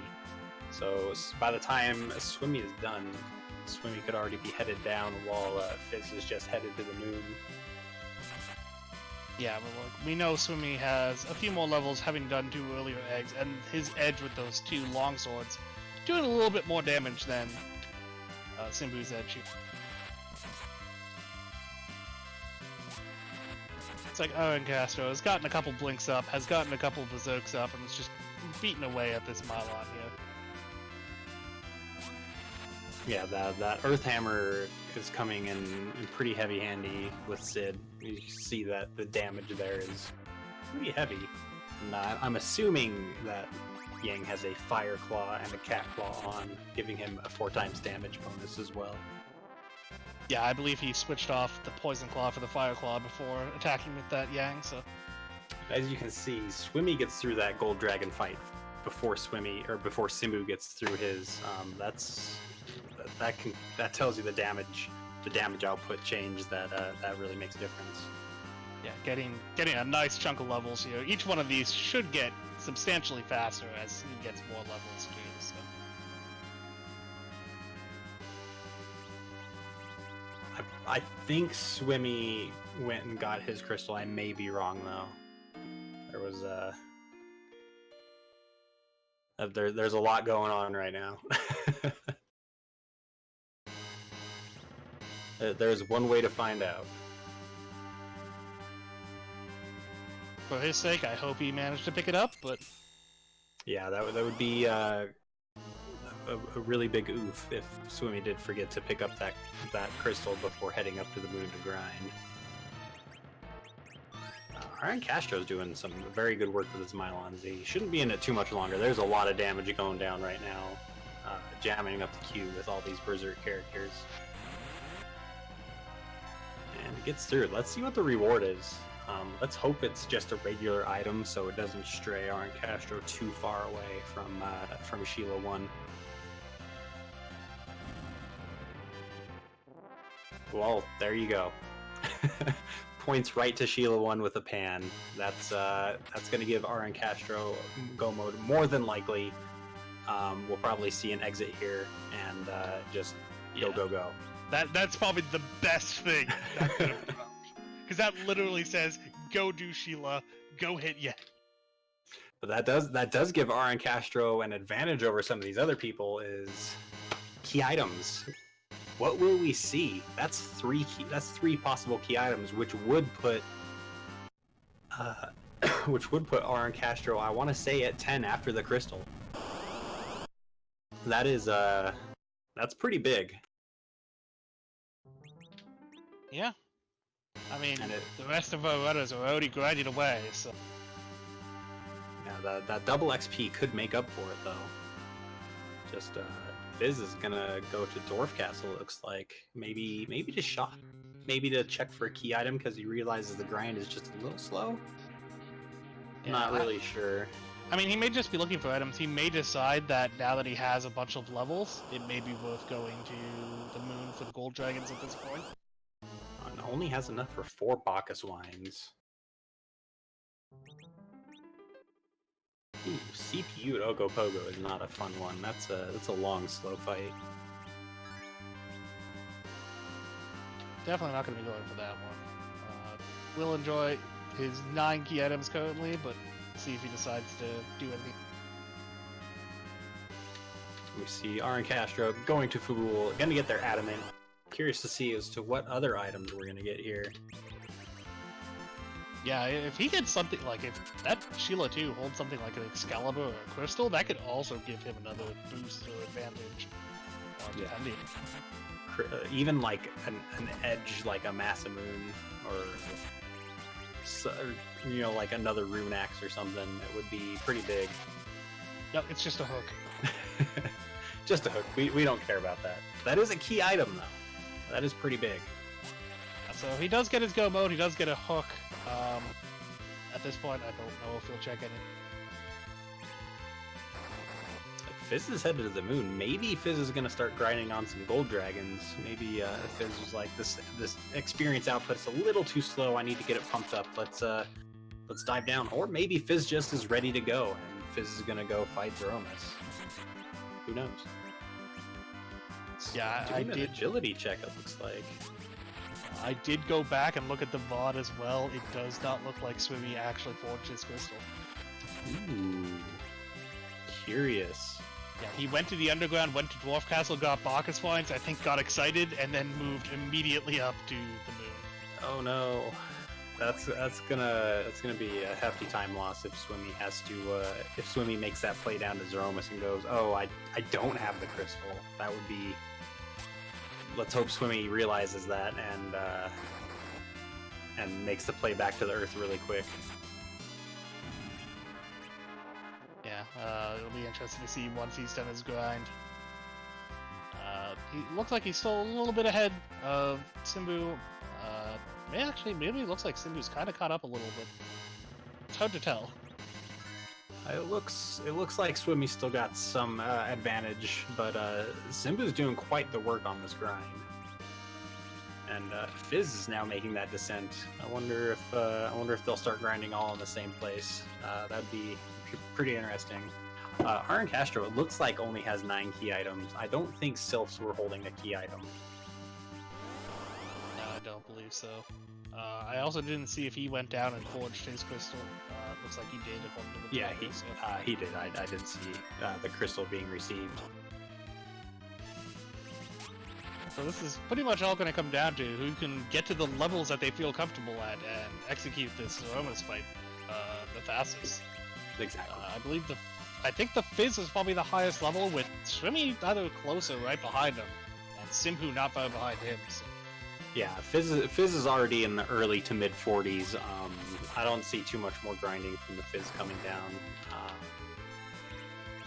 So by the time Swimmy is done, Swimmy could already be headed down, while Fizz is just headed to the moon. Yeah, but look, we know Swimmy has a few more levels, having done 2 earlier eggs, and his edge with those 2 long swords doing a little bit more damage than Simbu's edge here. It's like RNCastro has gotten a couple blinks up, has gotten a couple berserks up, and it's just beating away at this Mylon here. Yeah, that Earth Hammer is coming in pretty heavy handy with Sid. You see that the damage there is pretty heavy. And I'm assuming that Yang has a Fire Claw and a Cat Claw on, giving him a 4 times damage bonus as well. Yeah, I believe he switched off the Poison Claw for the Fire Claw before attacking with that Yang, so... As you can see, Swimmy gets through that Gold Dragon fight before Simbu gets through his. That tells you the damage output change that really makes a difference. Yeah, getting a nice chunk of levels here. Each one of these should get substantially faster as he gets more levels too. So. I think Swimmy went and got his crystal. I may be wrong though. There was there's a lot going on right now. There's one way to find out. For his sake, I hope he managed to pick it up, but... Yeah, that would be a really big oof if Swimmy did forget to pick up that crystal before heading up to the moon to grind. RNCastro's doing some very good work with his Mylon Z. He shouldn't be in it too much longer. There's a lot of damage going down right now, jamming up the queue with all these Berserk characters. And it gets through. Let's see what the reward is. Let's hope it's just a regular item so it doesn't stray RNCastro too far away from Sheila 1. Well, there you go. Points right to Sheila 1 with a pan. That's going to give RNCastro go mode more than likely. We'll probably see an exit here and just go. That's probably the best thing that could have developed. Because that literally says, go do Sheila, go hit Yang. But that does give RNCastro an advantage over some of these other people is key items. What will we see? That's three possible key items, which would put RNCastro, I want to say, at 10 after the crystal. That is that's pretty big. Yeah. I mean, the rest of our runners are already grinding away, so... Yeah, that double XP could make up for it, though. Just, Fizz is gonna go to Dwarf Castle, it looks like. Maybe to shop. Maybe to check for a key item, because he realizes the grind is just a little slow. Yeah, not really sure. I mean, he may just be looking for items. He may decide that now that he has a bunch of levels, it may be worth going to the moon for the gold dragons at this point. And only has enough for 4 Bacchus wines. Ooh, CPU at Ogopogo is not a fun one. That's a long, slow fight. Definitely not going to be going for that one. We'll enjoy his 9 key items currently, but see if he decides to do anything. We see RNCastro going to Fugul, gonna get their Adamant. Curious to see as to what other items we're gonna get here. Yeah, if he gets something like, if that Sheila 2 holds something like an Excalibur or a Crystal, that could also give him another boost or advantage. Defending. Even like an edge, like a Masamune, or you know, like another Rune Axe or something, it would be pretty big. No, it's just a hook. Just a hook. We don't care about that. That is a key item, though. That is pretty big. So he does get his go mode. He does get a hook. At this point, I don't know if he'll check any. Fizz is headed to the moon. Maybe Fizz is going to start grinding on some gold dragons. Maybe Fizz was like, this experience output's a little too slow. I need to get it pumped up. Let's dive down. Or maybe Fizz just is ready to go, and Fizz is going to go fight Zeromus. Who knows? Yeah, I did an agility check. It looks like. I did go back and look at the VOD as well. It does not look like Swimmy actually forged his crystal. Ooh, curious. Yeah, he went to the underground, went to Dwarf Castle, got Bacchus wines, I think got excited, and then moved immediately up to the moon. Oh no, that's gonna be a hefty time loss if Swimmy has to if Swimmy makes that play down to Zeromus and goes, oh, I don't have the crystal. That would be. Let's hope Swimmy realizes that and makes the play back to the Earth really quick. Yeah, it'll be interesting to see once he's done his grind. he looks like he's still a little bit ahead of Simbu. Maybe it looks like Simbu's kind of caught up a little bit. It's hard to tell. It looks like Swimmy's still got some advantage, but Simbu's doing quite the work on this grind. And Fizz is now making that descent. I wonder if they'll start grinding all in the same place. That'd be pretty interesting. RNCastro, it looks like only has 9 key items. I don't think Sylphs were holding a key item. No, I don't believe so. I also didn't see if he went down and forged his crystal. Looks like he did, according to the Yeah, trailer, so. he did. I did see the crystal being received. So this is pretty much all going to come down to who can get to the levels that they feel comfortable at and execute this Zeromus fight the fastest. Exactly. I think the Fizz is probably the highest level, with Swimmy either close or right behind him, and Simbu not far behind him. So. Yeah, Fizz is already in the early to mid 40s. I don't see too much more grinding from the Fizz coming down.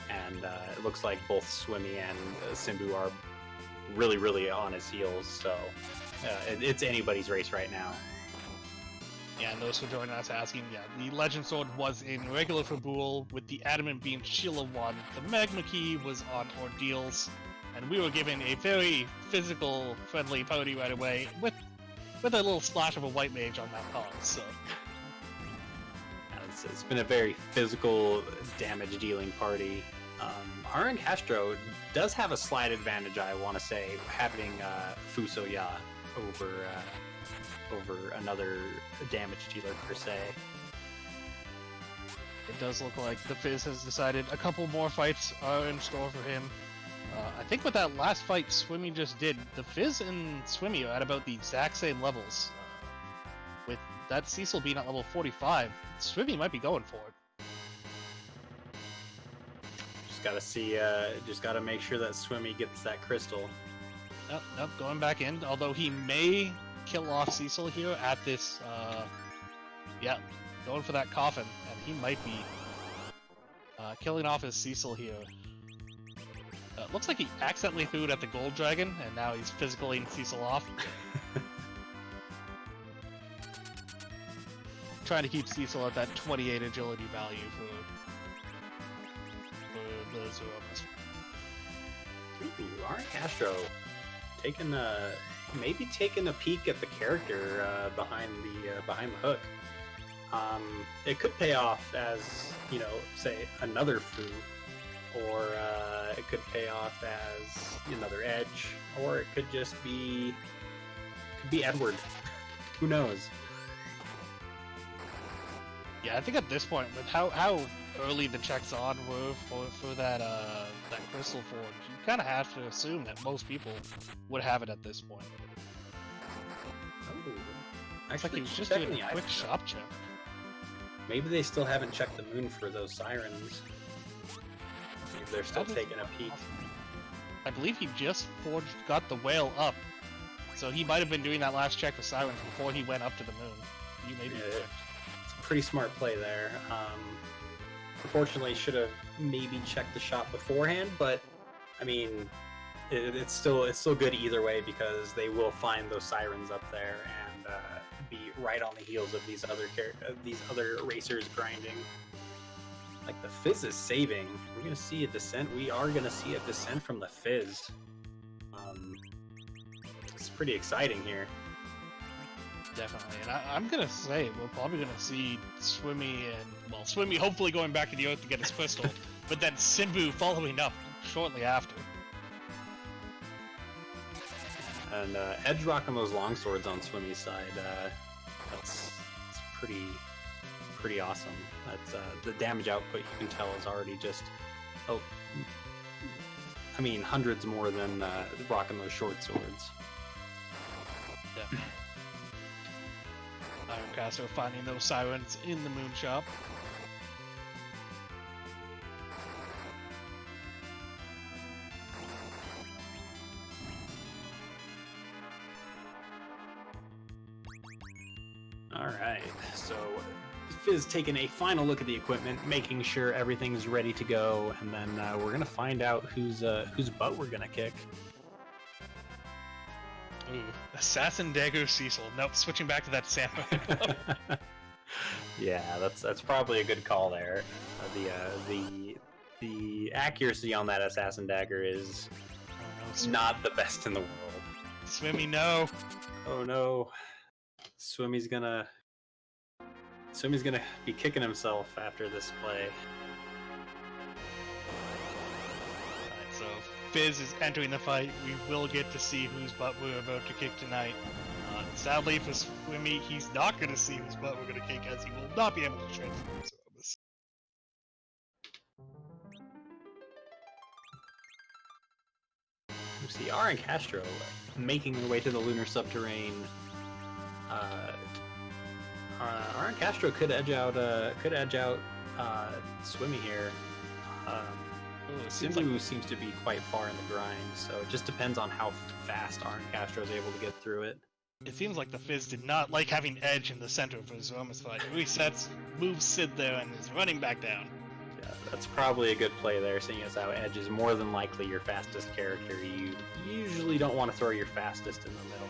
And it looks like both Swimmy and Simbu are really, really on his heels. So it's anybody's race right now. Yeah, and those who join us asking, yeah, the Legend Sword was in regular Fabul, with the Adamant being Sheila 1. The Magma Key was on Ordeals, and we were given a very physical, friendly pony right away, with a little splash of a white mage on that card, so... It's been a very physical, damage-dealing party. RNCastro does have a slight advantage, I want to say, having Fusoya over another damage dealer per se. It does look like the Fizz has decided a couple more fights are in store for him. I think with that last fight Swimmy just did, the Fizz and Swimmy are at about the exact same levels. With that Cecil being at level 45, Swimmy might be going for it. Just gotta make sure that Swimmy gets that crystal. Nope, going back in, although he may kill off Cecil here at this, going for that coffin, and he might be killing off his Cecil here. Looks like he accidentally threw it at the gold dragon, and now he's physically Cecil off. Trying to keep Cecil at that 28 agility value for the Zeromus. Ooh, RNCastro maybe taking a peek at the character behind the hook. It could pay off as, say another Fu, or it could pay off as another Edge, or it could just be Edward. Who knows? Yeah, I think at this point, with how early the checks on were for that crystal forge, you kind of have to assume that most people would have it at this point. Oh, It's like he was just doing a quick shop check. Maybe they still haven't checked the moon for those sirens. Maybe they're still taking a peek. I believe he just got the whale up, so he might have been doing that last check for sirens before he went up to the moon. You may be correct. It's a pretty smart play there. Unfortunately, should have maybe checked the shop beforehand, but I mean, it's still good either way, because they will find those sirens up there and be right on the heels of these other racers grinding. Like the Fizz is saving. We're gonna see a descent. We are gonna see a descent from the Fizz. It's pretty exciting here. Definitely, and I'm gonna say we're probably gonna see Swimmy hopefully going back to the Earth to get his crystal, but then Simbu following up shortly after. And Edge rocking those long swords on Swimmy's side. That's pretty awesome. That's the damage output, you can tell, is already just hundreds more than rocking those short swords. Yeah. RNCastro finding those sirens in the moon shop. Alright, so Fizz taking a final look at the equipment, making sure everything's ready to go, and then we're gonna find out whose butt we're gonna kick. Ooh, Assassin Dagger Cecil. Nope, switching back to that samurai. Yeah, that's probably a good call there. The accuracy on that assassin dagger is not the best in the world. Swimmy, no. Oh no, Swimmy's gonna be kicking himself after this play. Alright, so Fizz is entering the fight. We will get to see whose butt we're about to kick tonight. Sadly for Swimmy, he's not going to see whose butt we're going to kick, as he will not be able to transform Zeromus. You see RNCastro making their way to the lunar subterrane. RNCastro could edge out Swimmy here. Simbu seems to be quite far in the grind, so it just depends on how fast RNCastro is able to get through it. It seems like the Fizz did not like having Edge in the center for his Zeromus fight. Resets, moves Sid there, and is running back down. Yeah, that's probably a good play there, seeing as how Edge is more than likely your fastest character. You usually don't want to throw your fastest in the middle.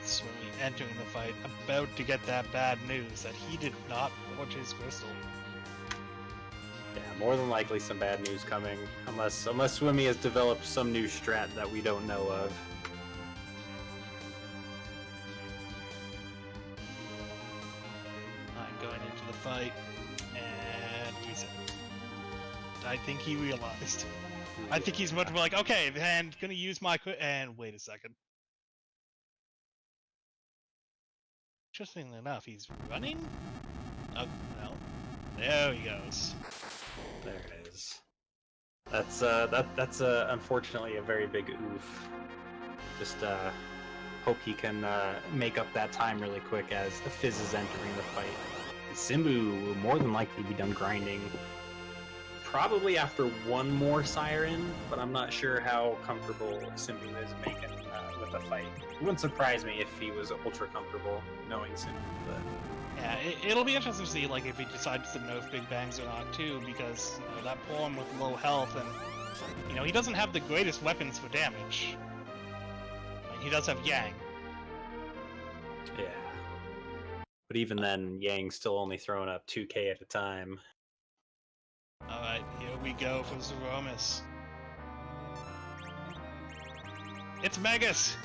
Swimmy entering the fight, about to get that bad news that he did not forge his crystal. Yeah, more than likely some bad news coming, unless Swimmy has developed some new strat that we don't know of. I'm going into the fight, and reset. I think he realized. I think he's much more like, okay, and gonna use my and wait a second. Interestingly enough, he's running? Oh, no. There he goes. There it is. That's unfortunately a very big oof. Just hope he can make up that time really quick as the Fizz is entering the fight. Simbu will more than likely be done grinding probably after one more siren, but I'm not sure how comfortable Simbu is making with the fight. It wouldn't surprise me if he was ultra comfortable knowing Simbu, but yeah, it'll be interesting to see like if he decides to nerf Big Bangs or not too, because that pawn with low health, and he doesn't have the greatest weapons for damage. I mean, he does have Yang. Yeah. But even then, Yang's still only throwing up 2k at a time. Alright, here we go for Zeromus. It's Megas!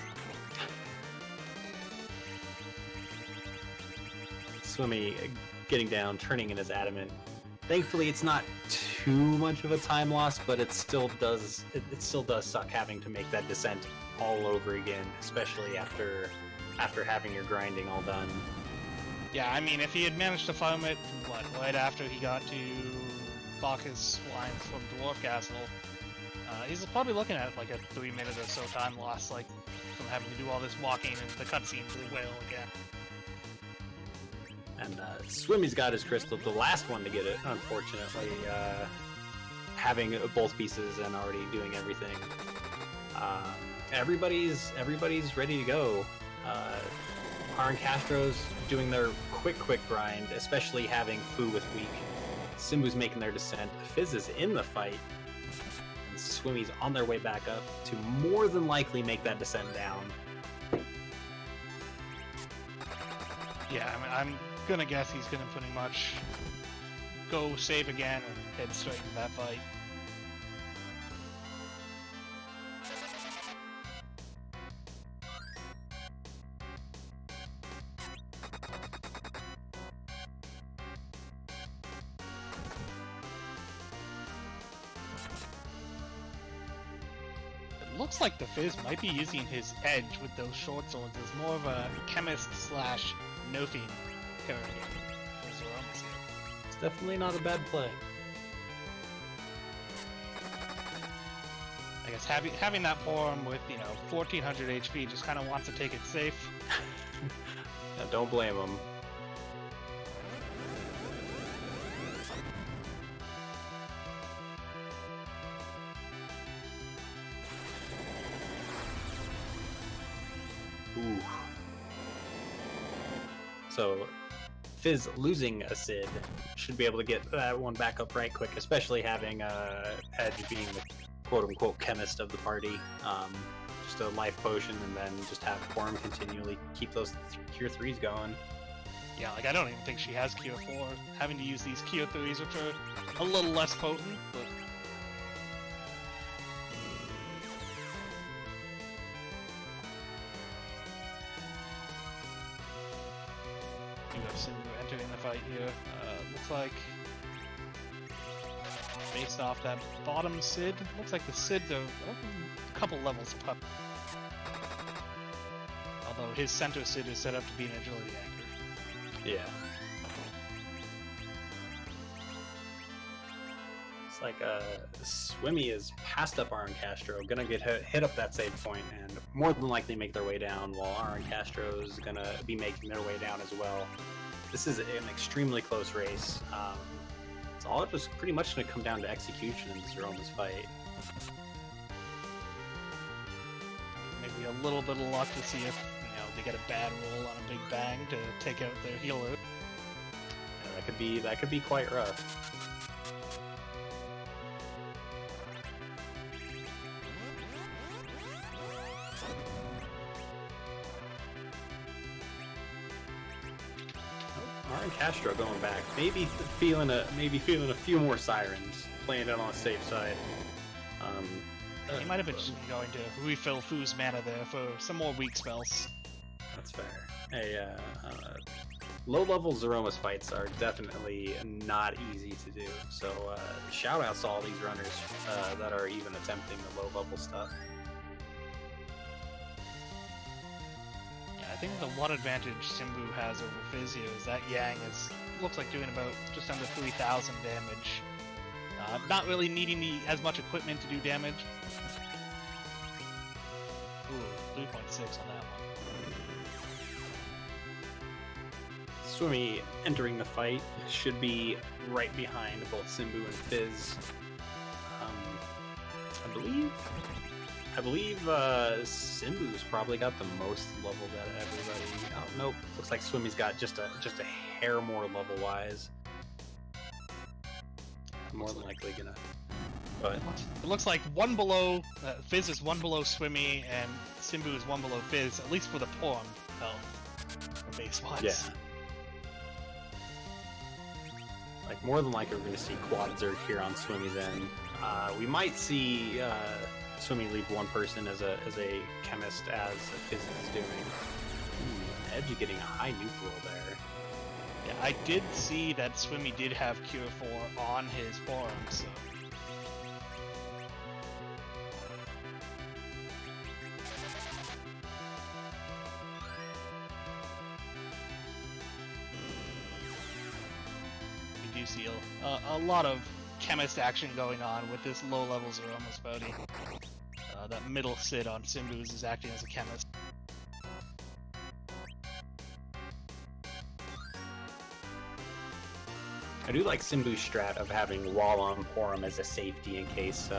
Swimmy getting down, turning in his adamant. Thankfully, it's not too much of a time loss, but it still does suck having to make that descent all over again, especially after having your grinding all done. Yeah, I mean, if he had managed to farm it, right after he got to Bacchus lines from Dwarf Castle, he's probably looking at like a 3 minute or so time loss, like from having to do all this walking and the cutscene for the whale again. And Swimmy's got his crystal, the last one to get it, unfortunately, having both pieces and already doing everything. Everybody's ready to go. RNCastro's doing their quick grind, especially having Fu with weak. Simbu's making their descent. Fizz is in the fight. And Swimmy's on their way back up to more than likely make that descent down. Yeah, I mean, I'm gonna guess he's gonna pretty much go save again and head straight into that fight. It looks like the Fizz might be using his edge with those short swords as more of a chemist slash no-fiend character. It's definitely not a bad play. I guess having that form with 1400 HP just kind of wants to take it safe. Yeah, don't blame him. Ooh. So, Fizz losing a Sid should be able to get that one back up right quick, especially having Edge being quote-unquote chemist of the party. Just a life potion, and then just have Porum continually keep those Cure 3s going. Yeah, like I don't even think she has Cure 4. Having to use these Cure 3s, which are a little less potent, but... You have Simbu entering the fight here. Looks like... based off that bottom Sid, looks like the Sids are a couple levels up. Although his center Sid is set up to be an agility anchor. Yeah. It's like Swimmy is passed up RNCastro, gonna get hit up that save point, and more than likely make their way down, while RNCastro is gonna be making their way down as well. This is an extremely close race. It's all just pretty much gonna come down to execution in the Zeromus fight. Maybe a little bit of luck to see if they get a bad roll on a big bang to take out their healer. Yeah, that could be quite rough. RNCastro going back, maybe feeling a few more sirens, playing it on the safe side. He might have been going to refill Fu's mana there for some more weak spells. That's fair. Hey, low-level Zeromus fights are definitely not easy to do, so shout-outs to all these runners that are even attempting the low-level stuff. Yeah, I think the one advantage Simbu has over Fizz here is that Yang looks like doing about just under 3,000 damage. Not really needing as much equipment to do damage. Ooh, 3.6 on that one. Swimmy entering the fight should be right behind both Simbu and Fizz. I believe Simbu's probably got the most leveled out of everybody. Oh nope, looks like Swimmy's got just a hair more level wise. More than likely gonna. But it looks like one below Fizz is one below Swimmy, and Simbu is one below Fizz, at least for the Porum health base wise. Yeah. Like more than likely, we're going to see Quad Zerg here on Swimmy's end. We might see Swimmy leave one person as a chemist, as Fizz is doing. Ooh, Edge getting a high nuke roll there. Yeah, I did see that Swimmy did have Cure 4 on his forum, so. We do see a lot of chemist action going on with this low-level Zeromus bounty. That middle Sid on Simbu's is acting as a chemist. I do like Simbu's strat of having Wall on Porum as a safety in case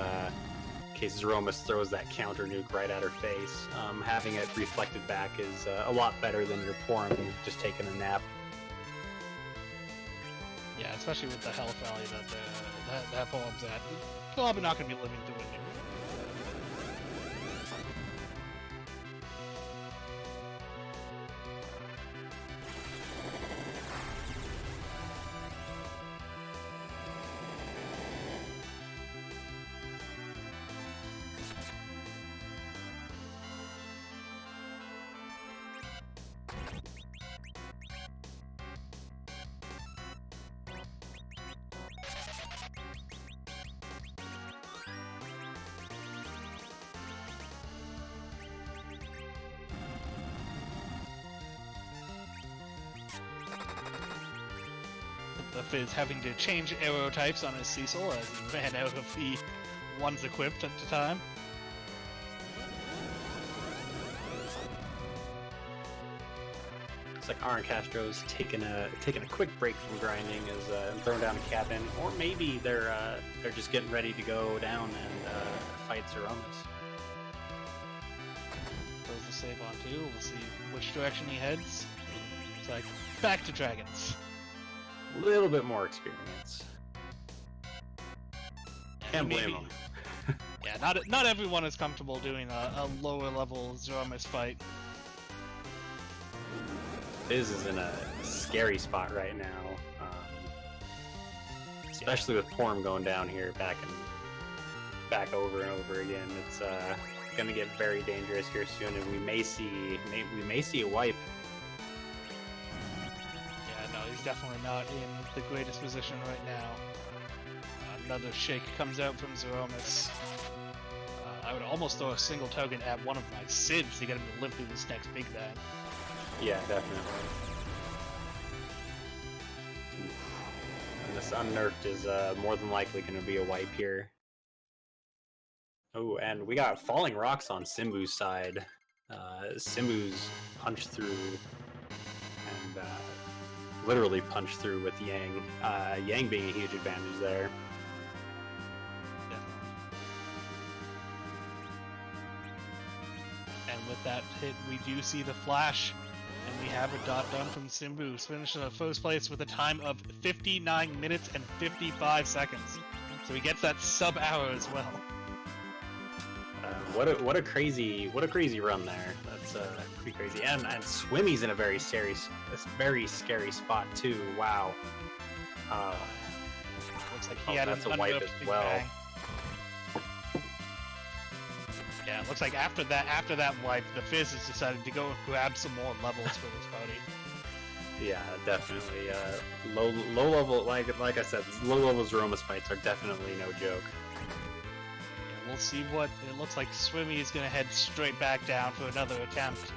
Zeromus throws that counter nuke right at her face. Having it reflected back is a lot better than your Porum just taking a nap. Yeah, especially with the health value that Porum's at. Probably not going to be living through a nuke. TheFiz having to change arrow types on his Cecil as he ran out of the ones equipped at the time. Looks like RNCastro's taking a quick break from grinding, and throwing down a cabin, or maybe they're just getting ready to go down and fight Zeromus. Throws the save on too. We'll see which direction he heads. It's like back to dragons. A little bit more experience. Can't blame him. Yeah, not everyone is comfortable doing a lower level Zeromus fight. TheFiz is in a scary spot right now, especially with Porm going down here back over and over again. It's gonna get very dangerous here soon, and we may see a wipe. Yeah, no, he's definitely not in the greatest position right now. Another shake comes out from Zeromus. I would almost throw a single token at one of my Sids to get him to live through this next big bang. Yeah, definitely. And this unnerfed is more than likely going to be a wipe here. Oh, and we got falling rocks on Simbu's side. Simbu's punched through and literally punched through with Yang. Yang being a huge advantage there. And with that hit, we do see the flash, and we have a dot done from Simbu, finishing in first place with a time of 59 minutes and 55 seconds. So he gets that sub-hour as well. What a crazy run there. That's pretty crazy. And Swimmy's in a very scary spot too. Wow. Looks like he had that's an a wipe as well. bang. Yeah, it looks like after that wipe, TheFiz has decided to go grab some more levels for this party. Yeah, definitely. Low level, like I said, low level Zeromus fights are definitely no joke. Yeah, we'll see what it looks like. Swimmy is going to head straight back down for another attempt.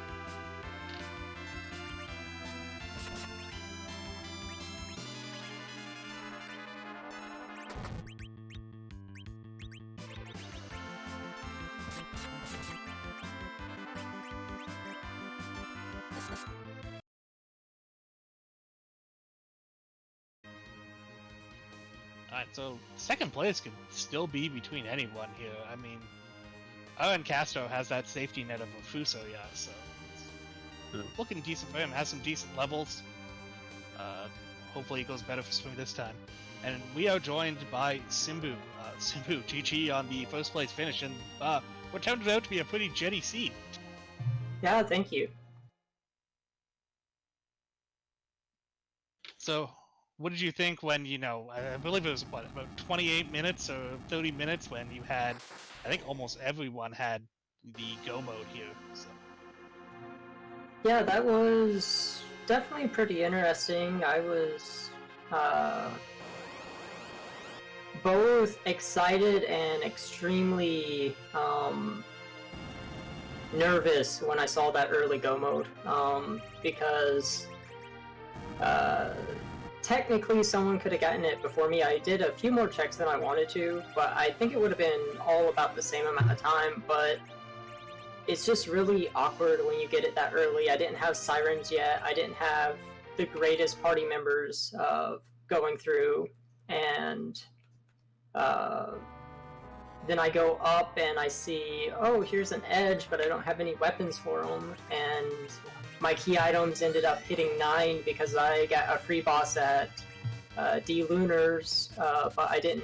Alright, so second place could still be between anyone here. I mean, RNCastro has that safety net of a Fusoya, so it's looking decent for him. Has some decent levels. Hopefully it goes better for Swim this time. And we are joined by Simbu. Simbu, GG on the first place finish, and what turned out to be a pretty jetty seat. Yeah, thank you. So, what did you think when, I believe it was, about 28 minutes or 30 minutes when you had, I think almost everyone had the go mode here. So. Yeah, that was definitely pretty interesting. I was both excited and extremely nervous when I saw that early go mode, because technically someone could have gotten it before me. I did a few more checks than I wanted to, but I think it would have been all about the same amount of time, but it's just really awkward when you get it that early. I didn't have sirens yet. I didn't have the greatest party members going through, and then I go up and I see, oh, here's an edge, but I don't have any weapons for them, and my key items ended up hitting 9 because I got a free boss at Lunar's, but I didn't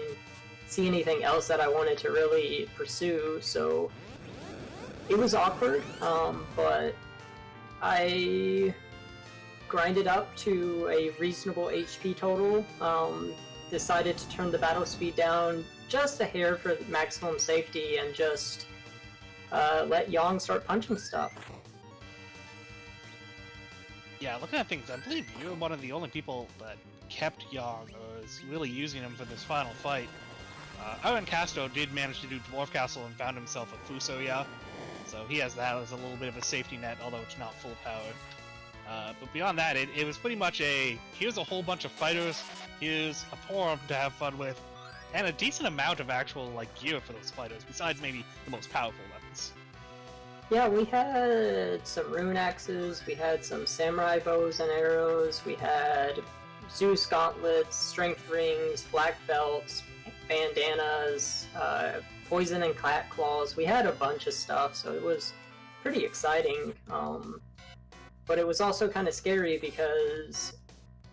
see anything else that I wanted to really pursue, so it was awkward, but I grinded up to a reasonable HP total, decided to turn the battle speed down just a hair for maximum safety, and just let Yang start punching stuff. Yeah, looking at things, I believe you're one of the only people that kept Yang, or is really using him for this final fight. RNCastro did manage to do Dwarf Castle and found himself a Fusoya, so he has that as a little bit of a safety net, although it's not full power. But beyond that, it was pretty much here's a whole bunch of fighters, here's a forum to have fun with, and a decent amount of actual gear for those fighters, besides maybe the most powerful weapons. Yeah, we had some rune axes, we had some samurai bows and arrows, we had Zeus gauntlets, strength rings, black belts, bandanas, poison and cat claws. We had a bunch of stuff, so it was pretty exciting. But it was also kind of scary because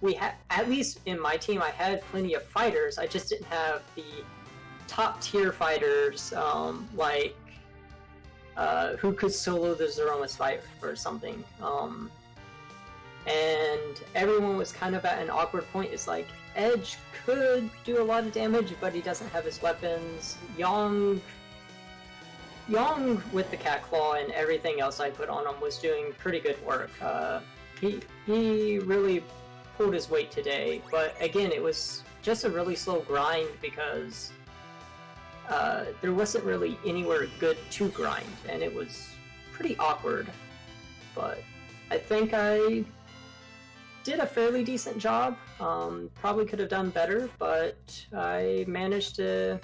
we had, at least in my team, I had plenty of fighters. I just didn't have the top tier fighters, like who could solo the Zeromus fight or something. And everyone was kind of at an awkward point. It's like, Edge could do a lot of damage, but he doesn't have his weapons. Yong with the Cat Claw and everything else I put on him was doing pretty good work. He really pulled his weight today, but again, it was just a really slow grind because there wasn't really anywhere good to grind, and it was pretty awkward. But I think I did a fairly decent job. Probably could have done better, but I managed to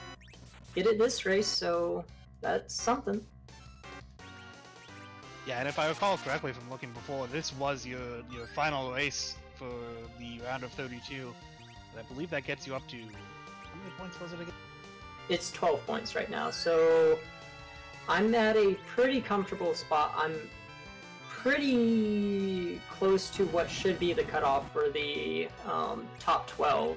get it this race, so that's something. Yeah, and if I recall correctly from looking before, this was your final race for the round of 32. And I believe that gets you up to... How many points was it again? It's 12 points right now, so I'm at a pretty comfortable spot. I'm pretty close to what should be the cutoff for the top 12.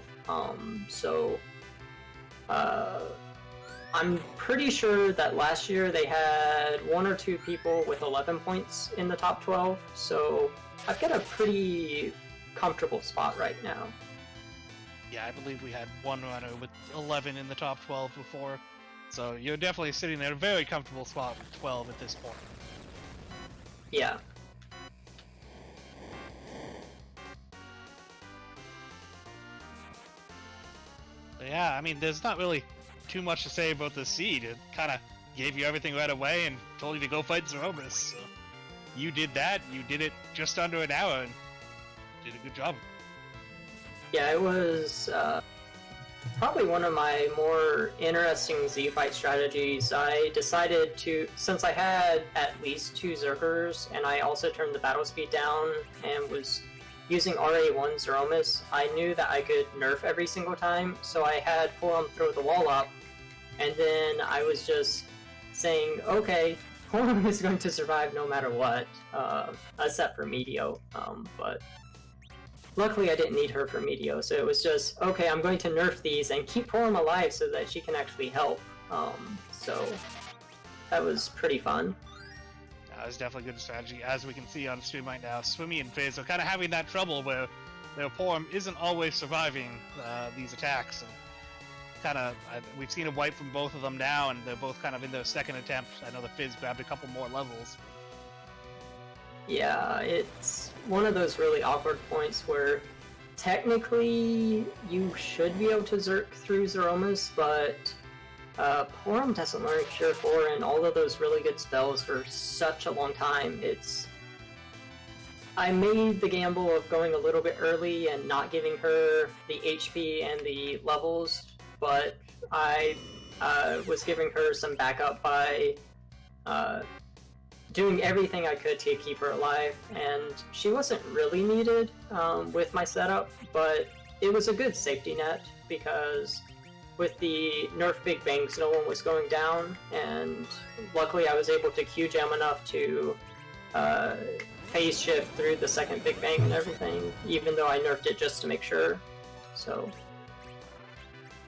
I'm pretty sure that last year they had 1 or 2 people with 11 points in the top 12, so I've got a pretty comfortable spot right now. Yeah, I believe we had one runner with 11 in the top 12 before, so you're definitely sitting in a very comfortable spot with 12 at this point. Yeah. But yeah, I mean, there's not really too much to say about the seed. It kind of gave you everything right away and told you to go fight Zeromus. So you did that. You did it just under an hour and did a good job. Yeah, it was probably one of my more interesting Z-fight strategies. I decided to, since I had at least 2 Zerkers, and I also turned the battle speed down and was using RA1 Zeromus, I knew that I could nerf every single time, so I had Porom throw the wall up, and then I was just saying, okay, Porom is going to survive no matter what, except for Meteo, but luckily I didn't need her for Meteo, so it was just, okay, I'm going to nerf these and keep Porom alive so that she can actually help, so that was pretty fun. That was definitely a good strategy. As we can see on stream right now, Swimmy and Fizz are kind of having that trouble where their Porom isn't always surviving these attacks. And kind of, we've seen a wipe from both of them now, and they're both kind of in their second attempt. I know the Fizz grabbed a couple more levels. Yeah, it's one of those really awkward points where technically you should be able to Zerk through Zeromus, but Porom doesn't learn Cure 4 and all of those really good spells for such a long time. I made the gamble of going a little bit early and not giving her the HP and the levels, but I was giving her some backup by doing everything I could to keep her alive, and she wasn't really needed with my setup, but it was a good safety net because with the nerf Big Bangs, no one was going down, and luckily I was able to Q-jam enough to phase shift through the second Big Bang and everything, even though I nerfed it just to make sure. So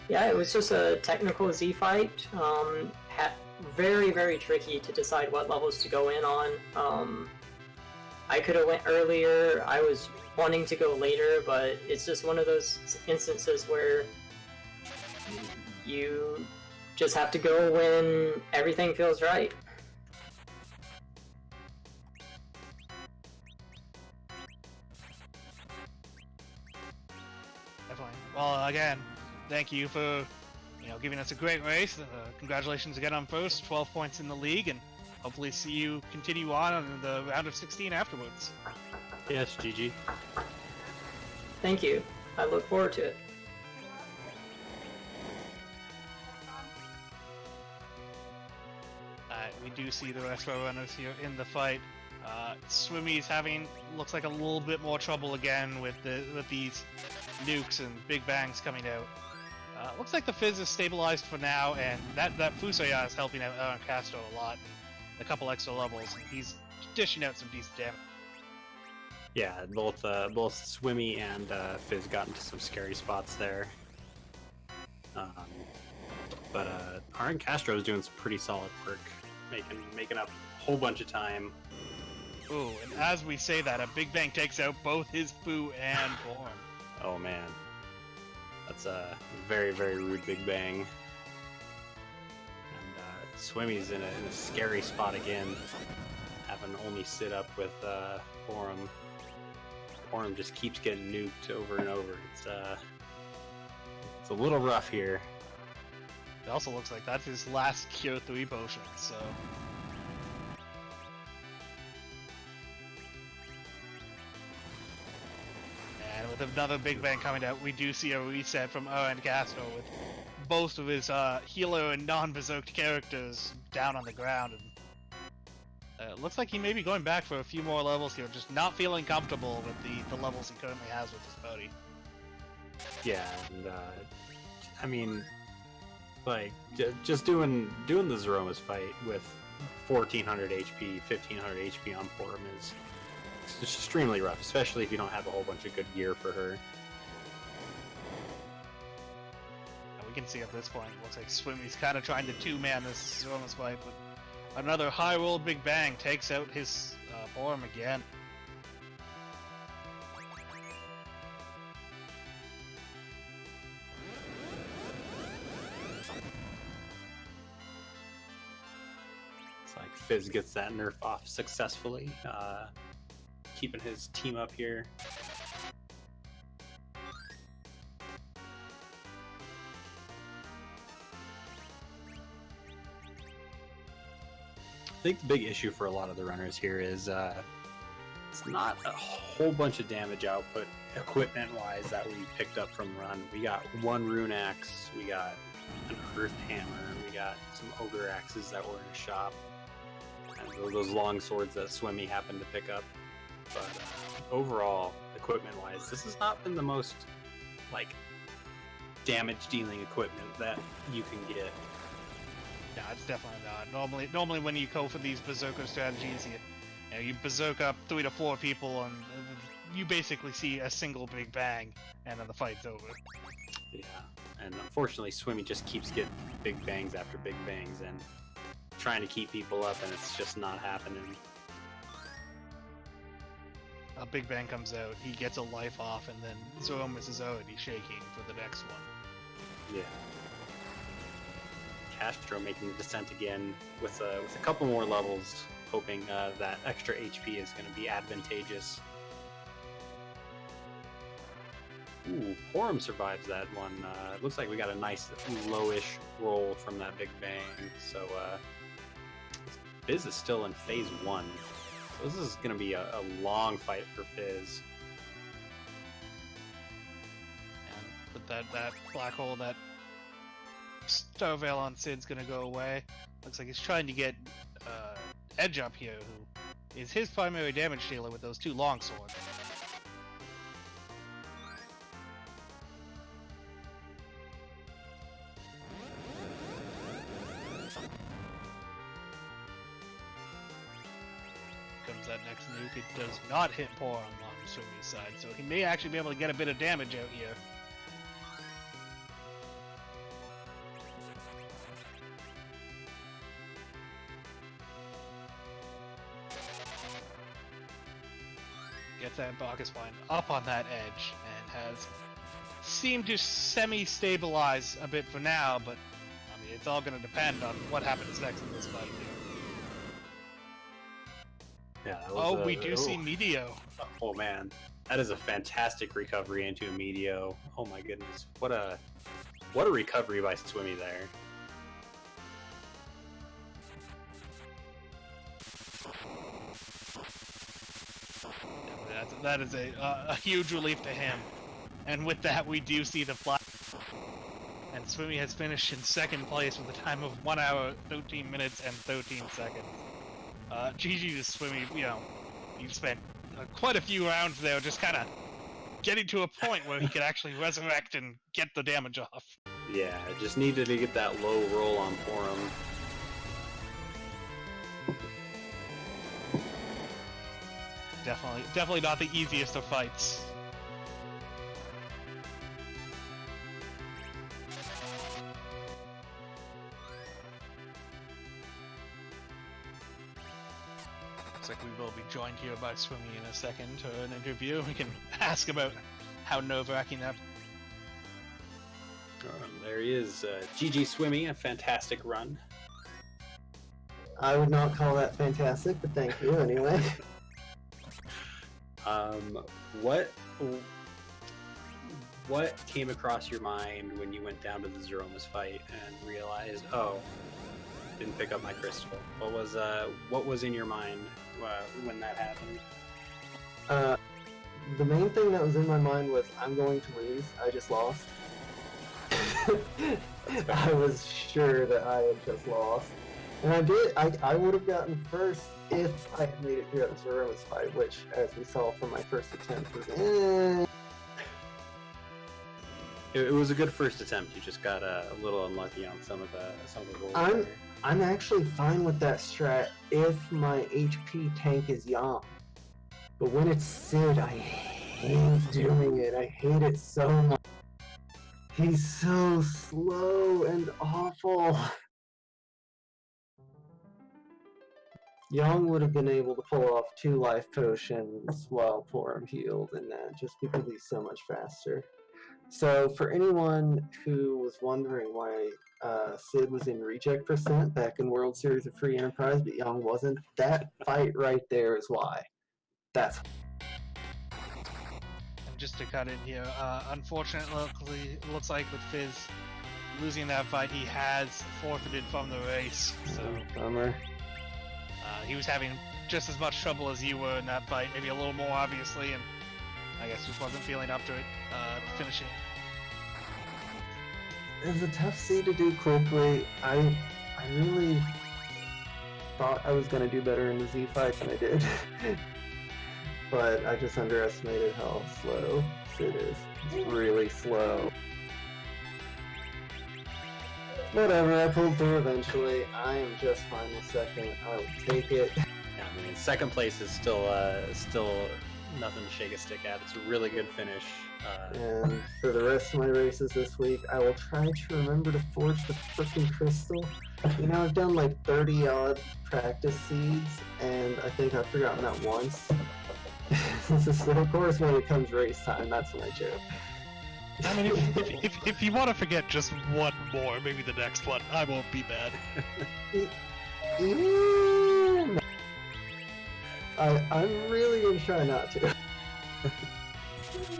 yeah, it was just a technical Z fight. Very, very tricky to decide what levels to go in on. I could have went earlier, I was wanting to go later, but it's just one of those instances where you just have to go when everything feels right. Definitely. Well, again, thank you for giving us a great race. Congratulations again on first, 12 points in the league, and hopefully see you continue on in the round of 16 afterwards. Yes, GG. Thank you. I look forward to it. We do see the rest of our runners here in the fight. Swimmy's looks like a little bit more trouble again with these nukes and big bangs coming out. Looks like the Fizz is stabilized for now, and that Fusoya is helping out RNCastro a lot. A couple extra levels. He's dishing out some decent damage. Yeah, both Swimmy and Fizz got into some scary spots there. But RNCastro is doing some pretty solid work, making up a whole bunch of time. Ooh, and as we say that, a Big Bang takes out both his Foo and Form. Oh man, that's a very, very rude Big Bang. And Swimmy's in a scary spot again, having to only sit up with Forum. Forum just keeps getting nuked over and over. It's a little rough here. It also looks like that's his last Cure 3 potion, so... And with another Big Bang coming out, we do see a reset from RNCastro with both of his healer and non-berserked characters down on the ground. And it looks like he may be going back for a few more levels here, just not feeling comfortable with the levels he currently has with his buddy. Yeah, and I mean, like, just doing the Zeromus fight with 1400 HP, 1500 HP on Forum is extremely rough, especially if you don't have a whole bunch of good gear for her. And we can see at this point, it looks like Swimmy's kind of trying to two-man this Zeromus fight, but another high-roll Big Bang takes out his Forum again. Fizz gets that nerf off successfully, keeping his team up here. I think the big issue for a lot of the runners here is it's not a whole bunch of damage output equipment-wise that we picked up from run. We got one rune axe, we got an earth hammer, we got some ogre axes that were in a shop. Those long swords that Swimmy happened to pick up. But overall, equipment-wise, this has not been the most, like, damage-dealing equipment that you can get. No, it's definitely not. Normally when you go for these berserker strategies, you berserk up 3 to 4 people, and you basically see a single Big Bang, and then the fight's over. Yeah, and unfortunately, Swimmy just keeps getting Big Bangs after Big Bangs, and trying to keep people up, and it's just not happening. A Big Bang comes out, he gets a life off, and then Zeromus is already shaking for the next one. Yeah. Castro making the descent again with a couple more levels, hoping that extra HP is going to be advantageous. Ooh, Forum survives that one. It looks like we got a nice lowish roll from that Big Bang, so Fizz is still in phase 1. So this is going to be a long fight for Fizz. And with that black hole, that Star Veil on Sid's going to go away. Looks like he's trying to get Edge up here, who is his primary damage dealer with those 2 long swords. That next nuke, it does not hit Porum on Swimmy's side, so he may actually be able to get a bit of damage out here. Gets that Bacchus Vine up on that edge and has seemed to semi-stabilize a bit for now, but I mean, it's all going to depend on what happens next in this fight here. Yeah, that was we do see Meteo. Oh man, that is a fantastic recovery into a Meteo. Oh my goodness, what a recovery by Swimmy there. That is a huge relief to him. And with that, we do see the fly. And Swimmy has finished in 2nd place with a time of 1 hour, 13 minutes, and 13 seconds. GG to Swimmy, you've spent quite a few rounds there just kind of getting to a point where he could actually resurrect and get the damage off. Yeah, just needed to get that low roll on Forum. Definitely not the easiest of fights. Looks like we will be joined here by Swimmy in a second to an interview. We can ask about how nerve-wracking that. There he is, GG Swimmy, a fantastic run. I would not call that fantastic, but thank you anyway. What came across your mind when you went down to the Zeromus fight and realized, oh, didn't pick up my crystal? What was in your mind when that happened? The main thing that was in my mind was, I'm going to lose. I just lost. I was sure that I had just lost. And I did. I would have gotten first if I had made it through that Zeromus fight, which, as we saw from my first attempt, was It was a good first attempt. You just got a little unlucky on some of the rolls. I'm actually fine with that strat if my HP tank is Yang. But when it's Sid, I hate doing it. I hate it so much. He's so slow and awful. Yang would have been able to pull off 2 life potions while Porum healed and that, just because he's so much faster. So for anyone who was wondering why Sid was in reject percent back in World Series of Free Enterprise, but Yang wasn't, that fight right there is why. That's. And just to cut in here, unfortunately, it looks like with Fizz losing that fight, he has forfeited from the race. So Bummer. he was having just as much trouble as you were in that fight, maybe a little more obviously, and I guess just wasn't feeling up to it, finishing. It's a tough C to do quickly. I really thought I was going to do better in the Z fight than I did. But I just underestimated how slow Sid is. It's really slow. Whatever, I pulled through eventually. I am just fine with second. I will take it. Yeah, I mean, second place is still nothing to shake a stick at. It's a really good finish. And for the rest of my races this week, I will try to remember to forge the freaking crystal. You know, I've done like 30-odd practice seeds, and I think I've forgotten that once. So of course, when it comes race time, that's when I joke. I mean, if you want to forget just one more, maybe the next one, I won't be mad. I'm really gonna try not to.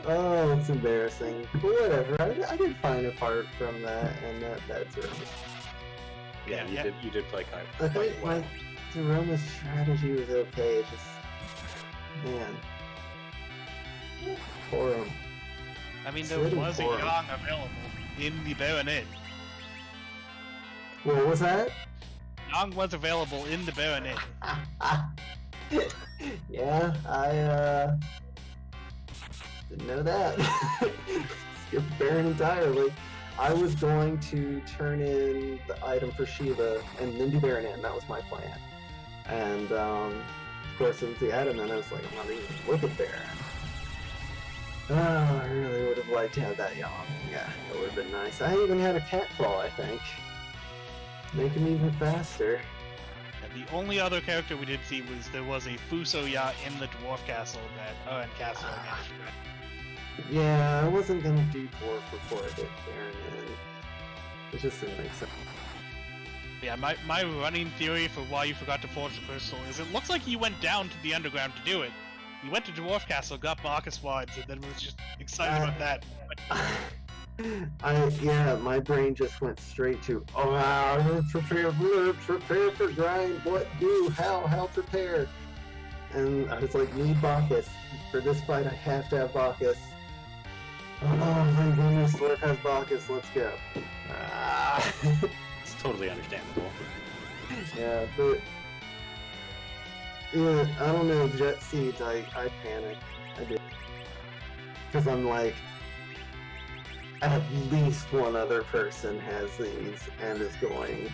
Oh, it's embarrassing. But whatever, I did fine apart from that, and that's Zeromus. Yeah, you did play quite I think well. my Zeromus strategy was okay, it's just... Man. Porum. I mean, there was a Yang available in the Baronet. What was that? Yang was available in the Baronet. Yeah, I didn't know that. Skipped Baron entirely. I was going to turn in the item for Shiva and then do Baron in. That was my plan. And of course it was the item, and I was like, I'm not even look at Baron. Oh, I really would have liked to have that Yang. Yeah, that would have been nice. I even had a cat claw, I think. Make him even faster. And the only other character we did see was there was a Fuso Ya in the Dwarf Castle that RNCastro86 managed. Yeah, I wasn't gonna do Dwarf before I did Baron in. It just didn't make sense. Yeah, my running theory for why you forgot to forge the crystal is it looks like you went down to the underground to do it. You went to Dwarf Castle, got Marcus Wides, and then was just excited about that. Yeah, my brain just went straight to, prepare for grind, what do, how prepare. And I was like, need Bacchus. For this fight, I have to have Bacchus. Oh my goodness, Lord has Bacchus, let's go. It's totally understandable. Yeah, but... Yeah, I don't know, Jet Seeds, I panicked. I did. Because I'm like, at least one other person has these and is going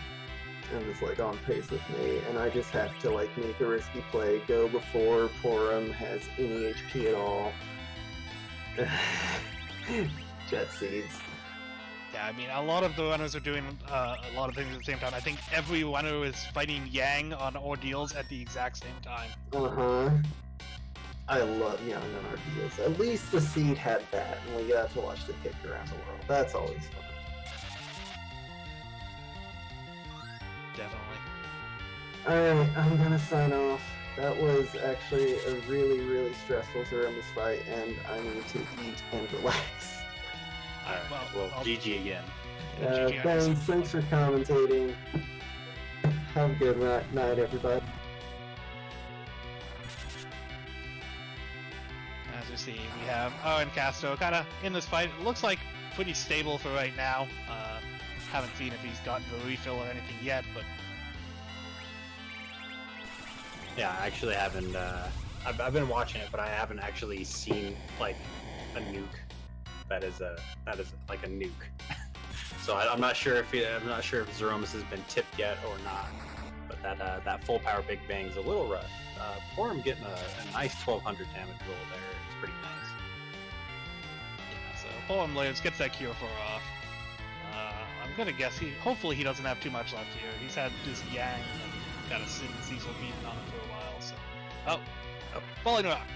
and is like on pace with me, and I just have to like make a risky play, go before Porum has any HP at all. Jet Seeds. Yeah, Yeah, I mean, a lot of the runners are doing a lot of things at the same time. I think every runner is fighting Yang on Ordeals at the exact same time. I love Young on Ordeals. At least the seed had that, and we got to watch the kick around the world. That's always fun. Definitely. Alright, I'm gonna sign off. That was actually a really, really stressful Zeromus fight, and I need to eat and relax. Alright, well, GG again. Thanks for commentating. Have a good night, everybody. As we see, we have RNCastro kind of in this fight. It looks like pretty stable for right now. Haven't seen if he's gotten the refill or anything yet, but Yeah, I actually haven't. I've been watching it, but I haven't actually seen like a nuke. That is like a nuke. So I'm not sure if Zeromus has been tipped yet or not. But that full power Big Bang's a little rough. Poor him getting a nice 1200 damage roll there. It's pretty nice. yeah. So poor him lives, gets that cure for off. I'm gonna guess hopefully he doesn't have too much left here. He's had this Yang and got a Cecil beaten on him for a while. So falling rock.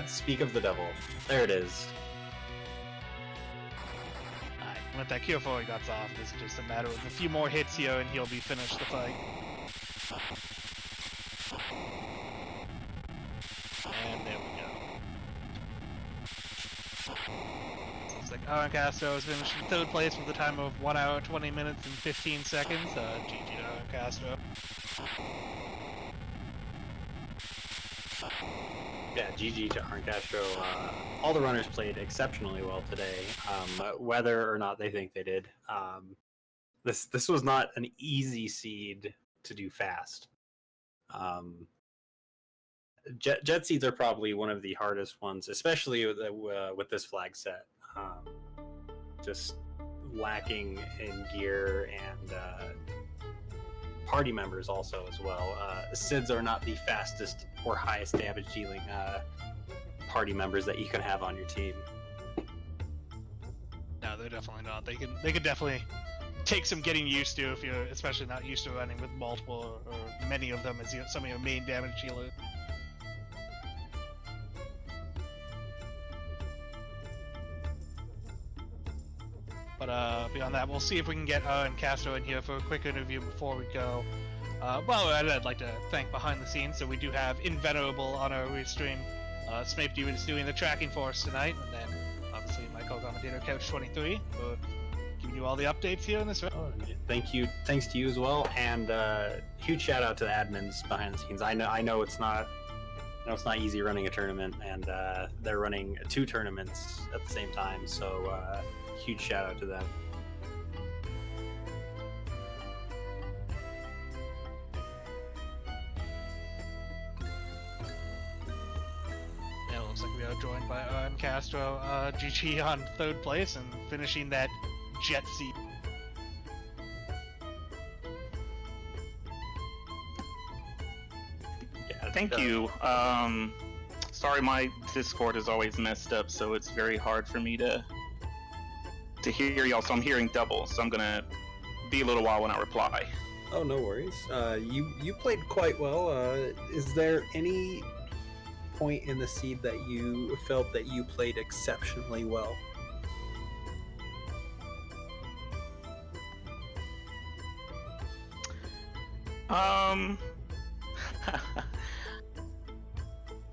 Speak of the devil. There it is. Alright, with that cure for he got off. It's just a matter of a few more hits here and he'll be finished the fight. And there we go. Looks like RNCastro is finished in third place with a time of 1 hour, 20 minutes, and 15 seconds. GG to RNCastro. Yeah, GG to RNCastro. All the runners played exceptionally well today, whether or not they think they did. This was not an easy seed to do fast. Jet seeds are probably one of the hardest ones, especially with this flag set. Just lacking in gear and party members also as well. Sids are not the fastest or highest damage dealing party members that you can have on your team. No, they're definitely not. They could definitely take some getting used to if you're especially not used to running with multiple or many of them as some of your main damage dealers. But beyond that, we'll see if we can get RNCastro in here for a quick interview before we go. Well, I'd like to thank behind the scenes. So we do have Invenerable on our restream. Snape is doing the tracking for us tonight, and then obviously my co-commentator Couch23 for giving you all the updates here in this. Thank you, thanks to you as well, and huge shout out to the admins behind the scenes. I know it's not easy running a tournament, and they're running 2 tournaments at the same time. So huge shout out to them. Yeah, it looks like we are joined by RNCastro, GG on 3rd place and finishing that jet seat. Yeah, Thank you. Sorry, my Discord is always messed up, so it's very hard for me to hear y'all. So I'm hearing double. So I'm gonna be a little while when I reply. Oh, no worries. You played quite well. Is there any point in the seed that you felt that you played exceptionally well?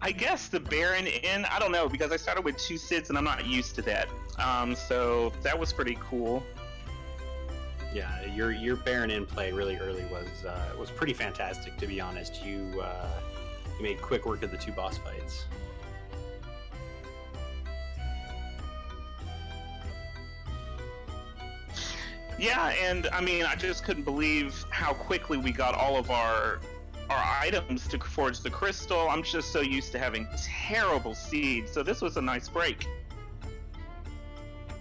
I guess the Baron in, I don't know, because I started with 2 Sids and I'm not used to that. So that was pretty cool. Yeah, your Baron in play really early was pretty fantastic, to be honest. You made quick work of the 2 boss fights. Yeah, and I mean, I just couldn't believe how quickly we got all of our items to forge the crystal. I'm just so used to having terrible seeds, so this was a nice break.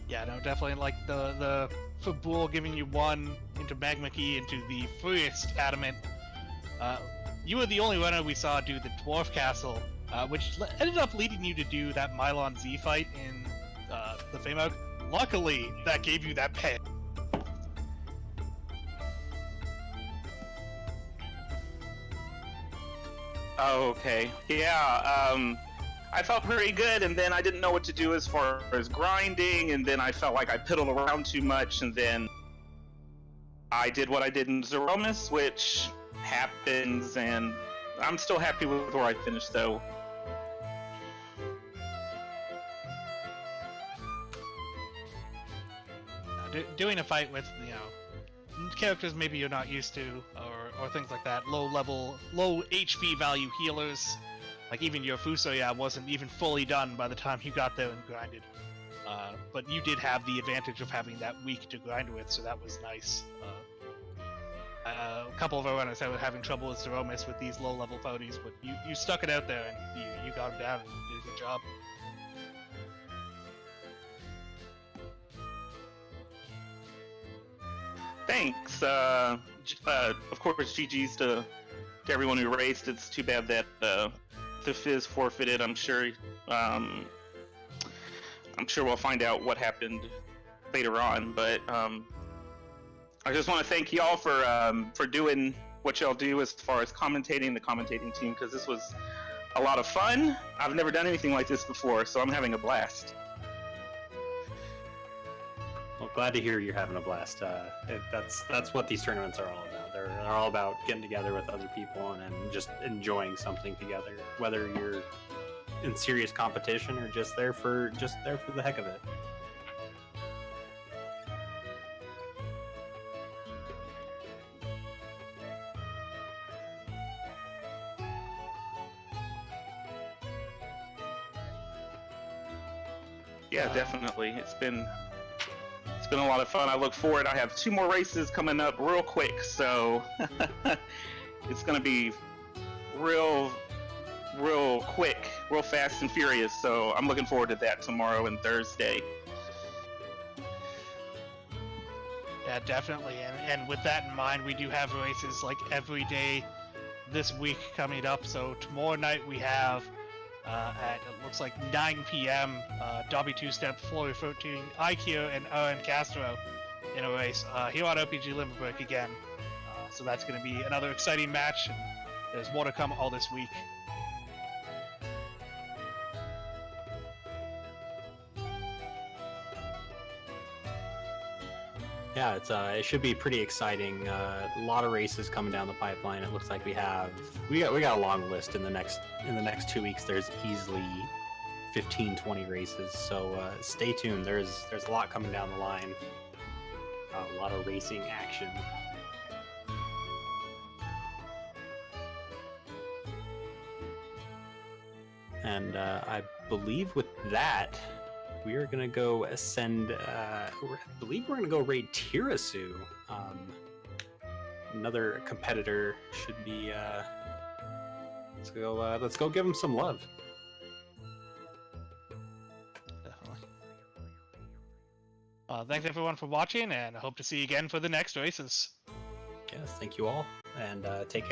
Yeah, no, definitely like the Fabul giving you 1 into Magma Key into the freest adamant. You were the only runner we saw do the Dwarf Castle, which ended up leading you to do that Mylon Z fight in the Famog. Luckily, that gave you that pet. Oh, okay. Yeah, I felt pretty good, and then I didn't know what to do as far as grinding, and then I felt like I piddled around too much, and then I did what I did in Zeromus, which happens, and I'm still happy with where I finished, though. Doing a fight with, characters maybe you're not used to, or things like that, low HP value healers, like even your Fusoya wasn't even fully done by the time you got there and grinded. But you did have the advantage of having that week to grind with, so that was nice. A couple of our runners were having trouble with Zeromus with these low-level ponies, but you stuck it out there and you got them down and did a good job. Thanks. Of course, GG's to everyone who raced. It's too bad that TheFiz forfeited. I'm sure we'll find out what happened later on. But I just want to thank y'all for doing what y'all do as far as commentating, the commentating team, because this was a lot of fun. I've never done anything like this before, so I'm having a blast. Well, glad to hear you're having a blast. That's what these tournaments are all about. They're all about getting together with other people and just enjoying something together, whether you're in serious competition or just there for the heck of it. Yeah, definitely. It's been a lot of fun. I look forward. I have 2 more races coming up real quick, so it's going to be real quick, real fast and furious. So I'm looking forward to that tomorrow and Thursday. Yeah, definitely. And with that in mind, we do have races like every day this week coming up. So tomorrow night we have at it looks like 9 p.m. Dobby Two-Step, Flory 14, IQ, and RNCastro in a race here on RPG Limerick again. So that's going to be another exciting match, and there's more to come all this week. Yeah, it should be pretty exciting. A lot of races coming down the pipeline. It looks like we got a long list in the next 2 weeks. There's easily 15-20 races. So stay tuned. There's a lot coming down the line. A lot of racing action. And I believe with that, we are gonna go ascend. I believe we're gonna go raid Tirasu. Another competitor should be. Let's go give him some love. Definitely. Thanks everyone for watching, and I hope to see you again for the next races. Yes, thank you all, and take care.